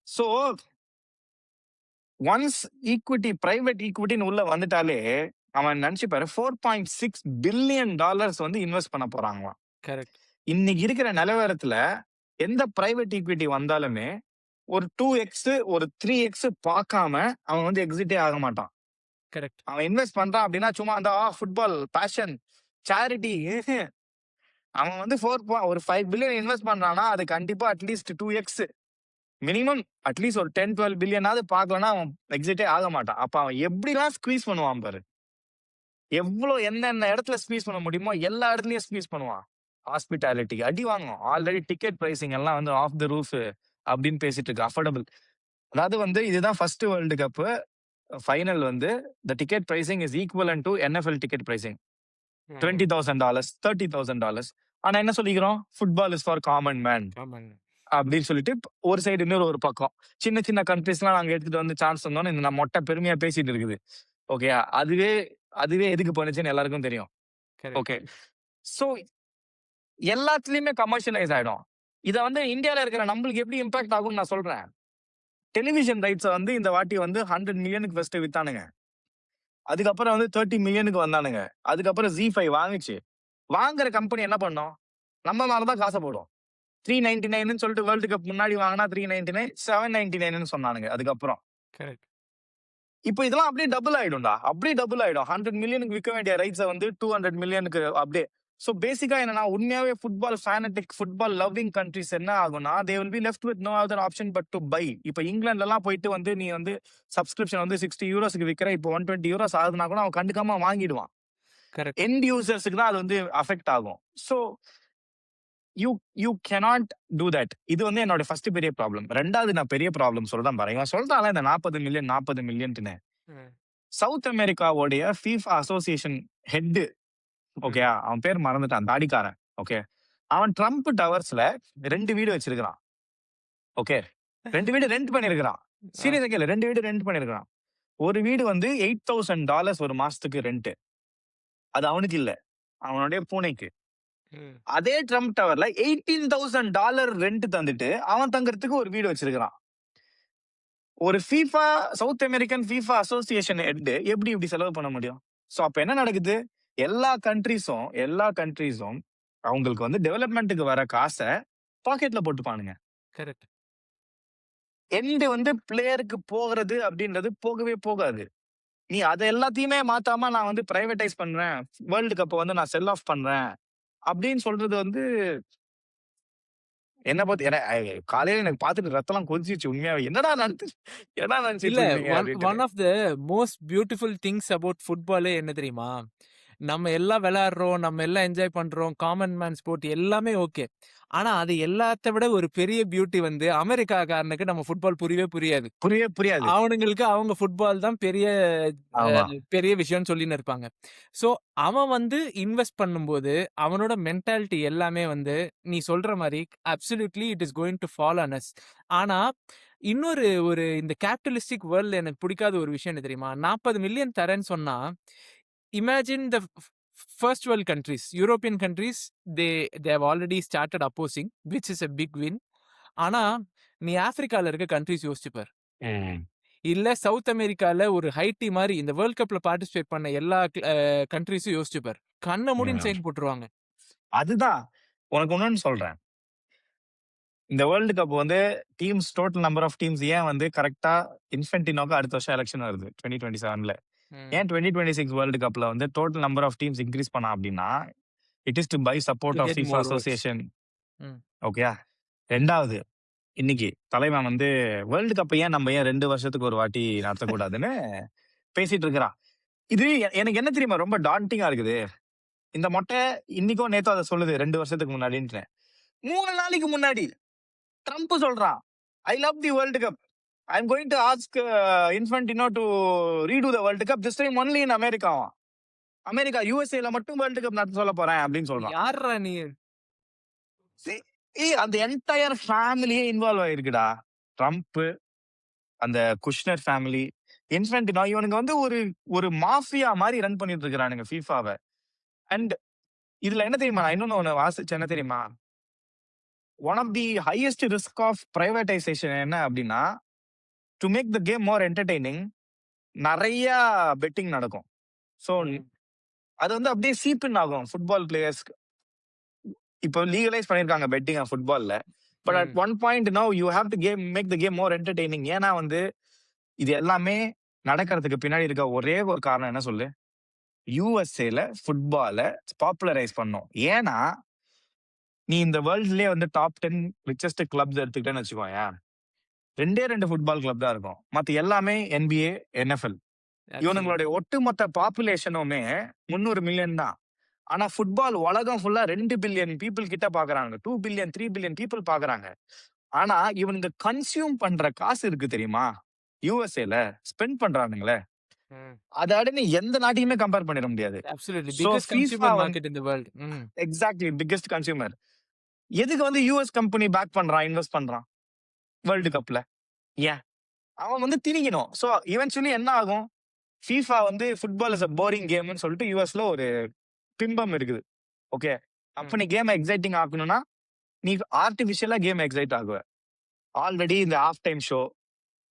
சோ ஒன்ஸ் ஈக்விட்டி பிரைவேட் ஈக்விட்டின்னு உள்ள வந்துட்டாலே அவன் நினைச்சு பாரு 4.6 பில்லியன் டாலர்ஸ் வந்து இன்வெஸ்ட் பண்ண போறாங்களாம். கரெக்ட். இன்னைக்கு இருக்கிற நிலவரத்துல எந்த பிரைவேட் ஈக்விட்டி வந்தாலுமே ஒரு 2x ஒரு 3x பார்க்காம அவன் வந்து எக்ஸிட்டே ஆக மாட்டான். கரெக்ட். அவன் இன்வெஸ்ட் பண்றான் அப்படின்னா சும்மா அந்த ஃபுட்பால் பேஷன் சேரிட்டி அவன் வந்து ஒரு 5 பில்லியன் இன்வெஸ்ட் பண்றான்னா அது கண்டிப்பா அட்லீஸ்ட் 2x மினிமம் அட்லீஸ்ட் ஒரு 10-12 பில்லியனாவது பார்க்கலன்னா அவன் எக்ஸிட்டே ஆக மாட்டான். அப்ப அவன் எப்படிலாம் ஸ்குவீஸ் பண்ணுவான் பாரு. எவ்வளவு என்னென்ன இடத்துல ஸ்குவீஸ் பண்ண முடியுமோ எல்லா இடத்துலயும் ஸ்குவீஸ் பண்ணுவான். ஹாஸ்பிட்டாலிட்டி அடி வாங்கும். ஆல்ரெடி டிக்கெட் பிரைசிங் எல்லாம் வந்து ஆஃப் த ரூஃப் அப்படின்னு பேசிட்டு இருக்கு. அஃபோர்டபுள். அதாவது வந்து இதுதான் ஃபர்ஸ்ட் வேர்ல்டு கப் ஃபைனல் வந்து the ticket pricing is equivalent to NFL ticket pricing. $20,000 $30,000. ஆனா என்ன சொல்லிக்கிறோம்? Football is for common man அப்படின்னு சொல்லிட்டு ஒரு சைடு இன்னொரு ஒரு பக்கம் சின்ன சின்ன கண்ட்ரிஸ்லாம் நாங்க எடுத்துட்டு வந்து சான்ஸ் தந்தோம்னு இந்த மொட்டை பெருமையா பேசிட்டு இருக்குது. ஓகேயா? அதுவே எதுக்கு பண்ணுச்சுன்னு எல்லாருக்கும் தெரியும். ஓகே. சோ எல்லாத்துலயுமே கமர்ஷியலைஸ் ஆயிடும். இத வந்து இந்தியால இருக்கிற நம்மளுக்கு எப்படி இம்பாக்ட் ஆகும்னு நான் சொல்றேன். டெலிவிஷன் ரைட்ஸை வந்து இந்த வாட்டி வந்து 100 மில்லியனுக்கு ஃபர்ஸ்ட் வித்தானுங்க. அதுக்கப்புறம் வந்து 30 மில்லியனுக்கு வந்தானுங்க. அதுக்கப்புறம் ZEE5 வாங்குச்சு. வாங்குற கம்பெனி என்ன பண்ணும்? நம்ம மேலதான் காசை போடும். 399 சொல்லிட்டு வேர்ல்டு கப் முன்னாடி வாங்கினா 399, 799 சொன்னானுங்க. அதுக்கப்புறம் இப்போ இதெல்லாம் அப்படியே டபுள் ஆயிடும்டா. அப்படியே டபுள் ஆயிடும். 100 மில்லியனுக்கு விற்க வேண்டிய ரைட்ஸை வந்து 200 மில்லியனுக்கு அப்படியே. சோ பேசிக்கா என்னன்னா உண்மையாவே football fanatic football loving countries என்ன ஆகும்னா they will be left with no other option but to buy. இப்போ இங்கிலாந்துல எல்லாம் போயிட்டு வந்து நீ வந்து சப்ஸ்கிரிப்ஷன் வந்து 60 யூரோஸ்க்கு விற்கிற, இப்போ 120 யூரோஸ் ஆகுதுன்னா கூட அவன் கண்டுக்காம வாங்கிடுவான். எண்ட் யூசர்ஸ்க்கு தான் அது வந்து அஃபெக்ட் ஆகும். So you cannot do that. இது வந்து என்னோட ஃபர்ஸ்ட் பெரிய ப்ராப்ளம். ரெண்டாவது நான் பெரிய ப்ராப்ளம் சொல்றேன் பாருங்க. இவன் சொல்றான் இந்த 40 மில்லியன் சவுத் அமெரிக்காவோடைய FIFA அசோசியேஷன் ஹெட். ஓகே, அவன் பேர் மறந்துட்டான், தாடிக்காரன். ஓகே, அவன் ட்ரம்ப் டவர்ஸ்ல 2 வீடு வச்சிருக்கான். ஓகே, 2 வீடு ரெண்ட் பண்ணிருக்கான். சீரியஸா கேளு, 2 வீடு ரெண்ட் பண்ணிருக்கான். ஒரு வீடு வந்து $8,000 ஒரு மாசத்துக்கு ரெண்ட். அது அவனுக்கு இல்ல. அவனுடைய பூனைக்கு. ம். அதே ட்ரம்ப் டவர்ல $18,000 ரெண்ட் தந்துட்டு அவன் தங்கறதுக்கு ஒரு வீடு வச்சிருக்கான். ஒரு FIFA south American FIFA association head எப்படி இப்படி செலவு பண்ண முடியும்? சோ அப்ப என்ன நடக்குது? எல்லா கண்ட்ரீஸும் அவங்களுக்கு வந்து டெவலப்மென்ட்க்கு வர காச பாக்கெட்ல போட்டுப்பானுங்க. கரெக்ட். எண்ட் வந்து பிளேயருக்கு போகிறது அப்படின்றது போகவே போகாது. நீ அத எல்லாத்தையுமே மாத்தாம நான் வந்து பிரைவேடைஸ் பண்றேன். வேர்ல்ட் கப்ப வந்து நான் செல் ஆஃப் பண்றேன். அப்படின்னு சொல்றது வந்து என்ன பத்தி காலையில எனக்கு பார்த்துட்டு ரத்தம்லாம் கொதிச்சிருச்சு உண்மையாவே. என்னடா நினைச்சிட்டு இல்ல இருக்கீங்க ஒன் அப்படின்ட்டு. One of the most beautiful things about ஃபுட்பாலே என்ன தெரியுமா? நம்ம எல்லாம் விளையாடுறோம், நம்ம எல்லாம் என்ஜாய் பண்றோம், காமன் மேன் ஸ்போர்ட் எல்லாமே ஓகே. ஆனா அது எல்லாத்த விட ஒரு பெரிய பியூட்டி வந்து அமெரிக்காக்காரனுக்கு நம்ம ஃபுட்பால் புரியவே புரியாது. புரியவே புரியாது. அவனுங்களுக்கு அவங்க ஃபுட்பால் தான் பெரிய ஆமா. பெரிய விஷயம்னு சொல்லின்னு இருப்பாங்க. ஸோ அவன் வந்து இன்வெஸ்ட் பண்ணும்போது அவனோட மென்டாலிட்டி எல்லாமே வந்து நீ சொல்ற மாரி absolutely it is going to fall on us. ஆனா இன்னொரு இந்த கேபிட்டலிஸ்டிக் வேர்ல்ட்ல எனக்கு பிடிக்காத ஒரு விஷயம் என்ன தெரியுமா? 40 மில்லியன் தரேன்னு சொன்னா, imagine the first world countries, European countries they they have already started opposing which is a big win. ஆனா நீ ஆப்பிரிக்கால இருக்க கண்ட்ரீஸ் யோசிச்சு பாரு. ம். இல்ல சவுத் அமெரிக்கால ஒரு ஹைட்டி மாரி இந்த வேர்ல்ட் கப்ல பார்ட்டிசிபேட் பண்ண எல்லா கண்ட்ரீஸும் யோசிச்சு பாரு. கண்ண மூடின்னு ம். சைன் போட்டுருவாங்க. அதுதான். உனக்கு இன்னொன்னு சொல்றேன். இந்த வேர்ல்ட் கப் வந்து டோட்டல் நம்பர் ஆஃப் டீம்ஸ் ஏன் வந்து கரெக்ட்டா இன்ஃபென்டினோக்கு அடுத்த வருஷம் எலக்ஷன் வருது 2027ல. ம். ஏன் 2026 வேர்ல்ட் கப்ல வந்து total number of teams increase பண்ணா அப்படின்னா, it is to buy to support of get FIFA more votes. Association. Hmm. ஓகேயா? 2வது இன்னைக்கு தலைவன் வந்து வேர்ல்ட் கப் நம்ம ஏன் 2 வருஷத்துக்கு ஒரு வாட்டி நடத்தக்கூடாதுன்னு பேசிட்டு இருக்கிறான். இது எனக்கு என்ன தெரியுமா ரொம்ப டாண்டிங்கா இருக்குது. இந்த மொட்டை இன்னைக்கோ நேத்தோ அத சொல்லுது 2 வருஷத்துக்கு முன்னாடின்ட்டு. 3 நாளைக்கு முன்னாடி ட்ரம்ப் சொல்றான். I love the world cup. I am going to ask Infantino to redo the world cup this time only in அமெரிக்காவாம். அமெரிக்கா யுஎஸ்ஏல மட்டும் வேர்ல்ட் கப் நடத்த சொல்ல போறேன் அப்படின்னு சொல்றான். யார்றா நீ? See, அந்த என்டையர் ஃபேமிலியே இன்வால்வ் ஆயிருக்குடா. ட்ரம்ப், அந்த குஷ்னர் ஃபேமிலி, இன்ஃபன்டினோ இவனுங்க வந்து ஒரு ஒரு மாஃபியா மாரி ரன் பண்ணிட்டு இருக்கானுங்க ஃபீஃபாவ. அண்ட் இதுல என்ன தெரியுமா? நான் இன்னொன்னு ஒண்ணு வாசிச்சேன் என்ன தெரியுமா? One of the highest risk of privatisation என்ன அப்படின்னா, to make the game more entertaining நெறைய பெட்டிங் நடக்கும். So hmm. அது வந்து அப்படியே சீப்பின் ஆகும் ஃபுட்பால் பிளேயர்ஸ்க்கு. இப்போ லீகலைஸ் பண்ணிருக்காங்க பெட்டிங் ஃபுட்பால்ல. But at hmm. One point now you have to make the game more entertaining. ஏன்னா வந்து இது எல்லாமே நடக்கிறதுக்கு பின்னாடி இருக்க ஒரே ஒரு காரணம் என்ன சொல்லு? யுஎஸ்ஏல ஃபுட்பால பாப்புலரைஸ் பண்ணும். ஏன்னா, நீ இந்த வேர்ல்ட்லயே வந்து டாப் 10 ரிச்சஸ்ட் கிளப்ஸ் எடுத்துக்கிட்டேன்னு வச்சுக்கோயேன். 2 ஃபுட்பால் கிளப் தான் இருக்கும். மத்த எல்லாமே NBA, NFL. அப்சல்யூட்லி. இவனுங்களுடைய ஒட்டுமொத்த பாப்புலேஷனுமே 300 மில்லியன் தான். ஆனா ஃபுட்பால் உலகம் ஃபுல்லா 2 பில்லியன் பீப்பிள் கிட்ட பாக்குறாங்க. 2 பில்லியன், 3 பில்லியன் பீப்பிள் பாக்குறாங்க. ஆனா இவனுங்க கன்சியூம் பண்ற காசு இருக்கு தெரியுமா? யுஎஸ்ஏல ஸ்பெண்ட் பண்றானுங்களே, ம். அதோட நீ எந்த நாட்டையுமே கம்பேர் பண்ணிட முடியாது. Absolutely. So biggest FIFA consumer வந்து மார்க்கெட் இன் தி வேர்ல்ட். ம். Exactly biggest consumer. எதுக்கு வந்து யுஎஸ் கம்பெனி பேக் பண்றான், இன்வெஸ்ட் பண்றான் வேர்ல்டு கப்ல? ஏன்? அவன் வந்து திணிக்கணும். சோ இவென்ச்சுவலி என்ன ஆகும்? FIFA வந்து ஃபுட்பால் இஸ் அ போரிங் கேம்னு சொல்லிட்டு யுஎஸ்ல ஒரு பிம்பம் இருக்குது. ஓகே. அப்ப ம். நீ கேம் எக்ஸைட்டிங் ஆக்கணும்னா, நீ ஆர்டிபிஷியலா கேம் எக்ஸைட் ஆகுவ. ஆல்ரெடி இந்த ஹாஃப் டைம் ஷோ,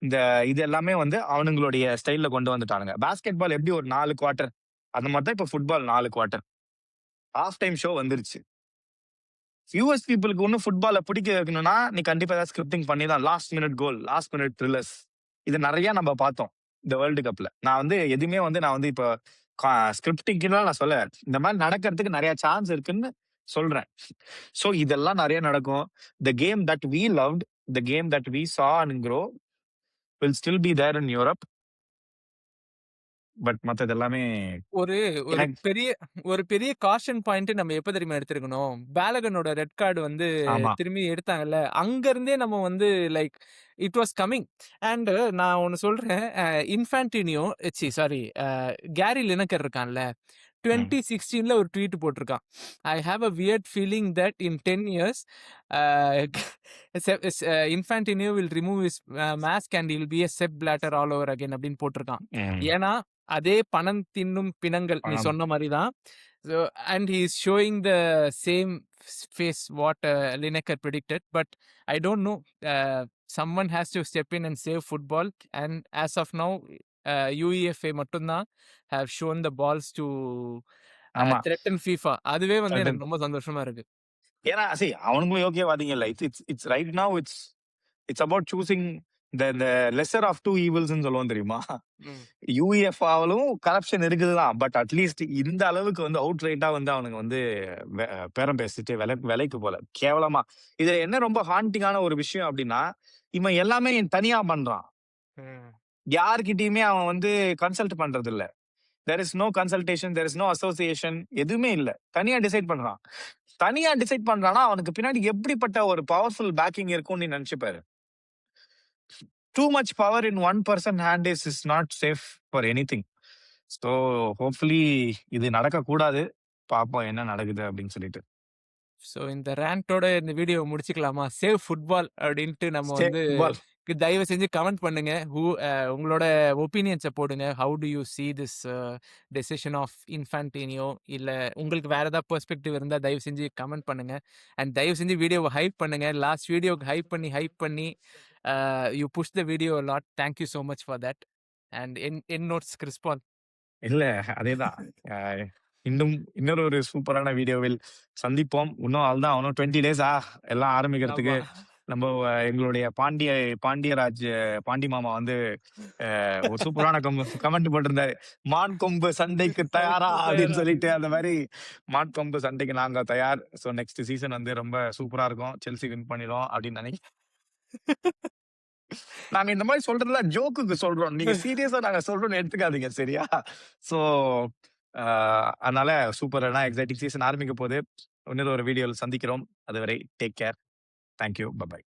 இந்த இது எல்லாமே வந்து அவனுங்களுடைய ஸ்டைல்ல கொண்டு வந்துட்டானுங்க. பாஸ்கெட் பால் எப்படி ஒரு 4 குவார்ட்டர், அந்த மாதிரி தான் இப்ப football 4 quarter. Half time show வந்துருச்சு. யுஎஸ் பீப்புளுக்கு இன்னும் ஃபுட்பால பிடிக்க வைக்கணும்னா, நீ கண்டிப்பா ஏதாவது ஸ்கிரிப்டிங் பண்ணி தான் லாஸ்ட் மினிட் கோல், லாஸ்ட் மினிட் த்ரில்லர்ஸ் இது நெறைய நம்ம பார்த்தோம். இந்த வேர்ல்டு கப்ல. நான் வந்து எதுவுமே வந்து நான் வந்து இப்ப ஸ்கிரிப்டிங்லாம் நான் சொல்லல. இந்த மாரி நடக்கிறதுக்கு நெறைய சான்ஸ் இருக்குன்னு சொல்றேன். சோ இதெல்லாம் நெறைய நடக்கும். The game that we loved, the game that we saw and grow will still be there in Europe. But மத்தது எல்லாமே ஒரு ஒரு எனக்கு பெரிய பெரிய காஷன் பாயிண்ட் நம்ம எப்ப தெரியுமா எடுத்திருக்கணும்? பேலகனோட ரெட் கார்டு வந்து ஆமா. திரும்பி எடுத்தாங்கல்ல. அங்க இருந்தே நம்ம வந்து like it was coming. And நான் ஒண்ணு சொல்றேன். இன்ஃபான்டினியோ சாரி கேரி லினக்கர் இருக்கான்ல. ம். 2016ல ஒரு ட்வீட் போட்டிருக்கான். I have a weird feeling that in 10 years Infantino will remove his mask and he will be a Sepp Blatter all over again அப்படின்னு போட்டிருக்கான். ம். ஏன்னா அதே பணம் தின்னும் பிணங்கள் நீ பணம். சொன்ன மாரி தான். So and he is showing the same face what Lineker predicted, but I don't know. Someone has to step in and save football, and as of now, UEFA மட்டும் தான் have shown the balls to ஆமா. threaten FIFA. அதுவே வந்து அது எனக்கு ரொம்ப சந்தோஷமா இருக்கு. ஏன்னா அவனுங்களும் யோக்கியவாதிங்கல்ல. It's right now it's about choosing the lesser of two ஈவில்ஸ்ன்னு சொல்லுவோம் தெரியுமா? ம். யுஎஃப்ஆவிலும் கரப்ஷன் இருக்குதுதான். பட் அட்லீஸ்ட் இந்த அளவுக்கு வந்து அவுட் ரைட்டா வந்து அவனுங்க வந்து பேரம் பேசிட்டு விலைக்கு போல கேவலமா. இதுல என்ன ரொம்ப ஹாண்டிங்கான ஒரு விஷயம் அப்படின்னா, இவன் எல்லாமே தனியா பண்றான். ம். யார்கிட்டயுமே அவன் வந்து கன்சல்ட் பண்றது இல்ல. There is no consultation, there is no association, எதுவுமே இல்ல. தனியா டிசைட் பண்றான். தனியா டிசைட் பண்றானா அவனுக்கு பின்னாடி எப்படிப்பட்ட ஒரு பவர்ஃபுல் பேக்கிங் இருக்கும்னு நீ நினைச்சு பாரு. Too much power in one person hand is not safe for anything. So hopefully இது நடக்கக்கூடாது. பார்ப்போம் என்ன நடக்குது அப்படின்னு சொல்லிட்டு. ஸோ இந்த ரேண்டோட இந்த வீடியோவை முடிச்சுக்கலாமா? சேவ் ஃபுட்பால் அப்படின்ட்டு நம்ம வந்து பால் தயவு செஞ்சு கமெண்ட் பண்ணுங்க. உங்களோட ஒப்பீனியன்ஸை போடுங்க. How do you see this decision of Infantino? இல்லை உங்களுக்கு வேற ஏதாவது பெர்ஸ்பெக்டிவ் இருந்தால் தயவு செஞ்சு கமெண்ட் பண்ணுங்க. அண்ட் தயவு செஞ்சு வீடியோவை ஹைப் பண்ணுங்க. லாஸ்ட் வீடியோக்கு ஹைப் பண்ணி you push the video lot. Thank you so much for that. And என் நோட்ஸ் கிறிஸ்பால். இல்ல அதேதான். இன்னொரு ஒரு சூப்பரான வீடியோவில் சந்திப்போம். இன்னும் அதுதான் அவனும் 20 டேஸா எல்லாம் ஆரம்பிக்கிறதுக்கு. ஆமா. நம்ம எங்களுடைய பாண்டியராஜ் பாண்டி மாமா வந்து ஒரு சூப்பரான கமெண்ட் போட்டிருந்தாரு. மான் கொம்பு சண்டைக்கு தயாரா அப்படின்னு சொல்லிட்டு, அந்த மாதிரி மான் கொம்பு சண்டைக்கு நாங்க தயார். ஸோ நெக்ஸ்ட் சீசன் வந்து ரொம்ப சூப்பரா இருக்கும். செல்சி வின் பண்ணிடும் அப்படின்னு நினைக்கிறேன். நாங்க இந்த மாதிரி சொல்றதுலாம் ஜோக்குக்கு சொல்றோம். நீங்க சீரியஸா நாங்க சொல்றோம்னு எடுத்துக்காதீங்க சரியா? சோ அதனால சூப்பரான எக்ஸைட்டிங் சீசன் ஆரம்பிக்க போகுது. இன்னொரு ஒரு வீடியோவில் சந்திக்கிறோம். அதுவரை டேக் கேர். தேங்க்யூ. பை.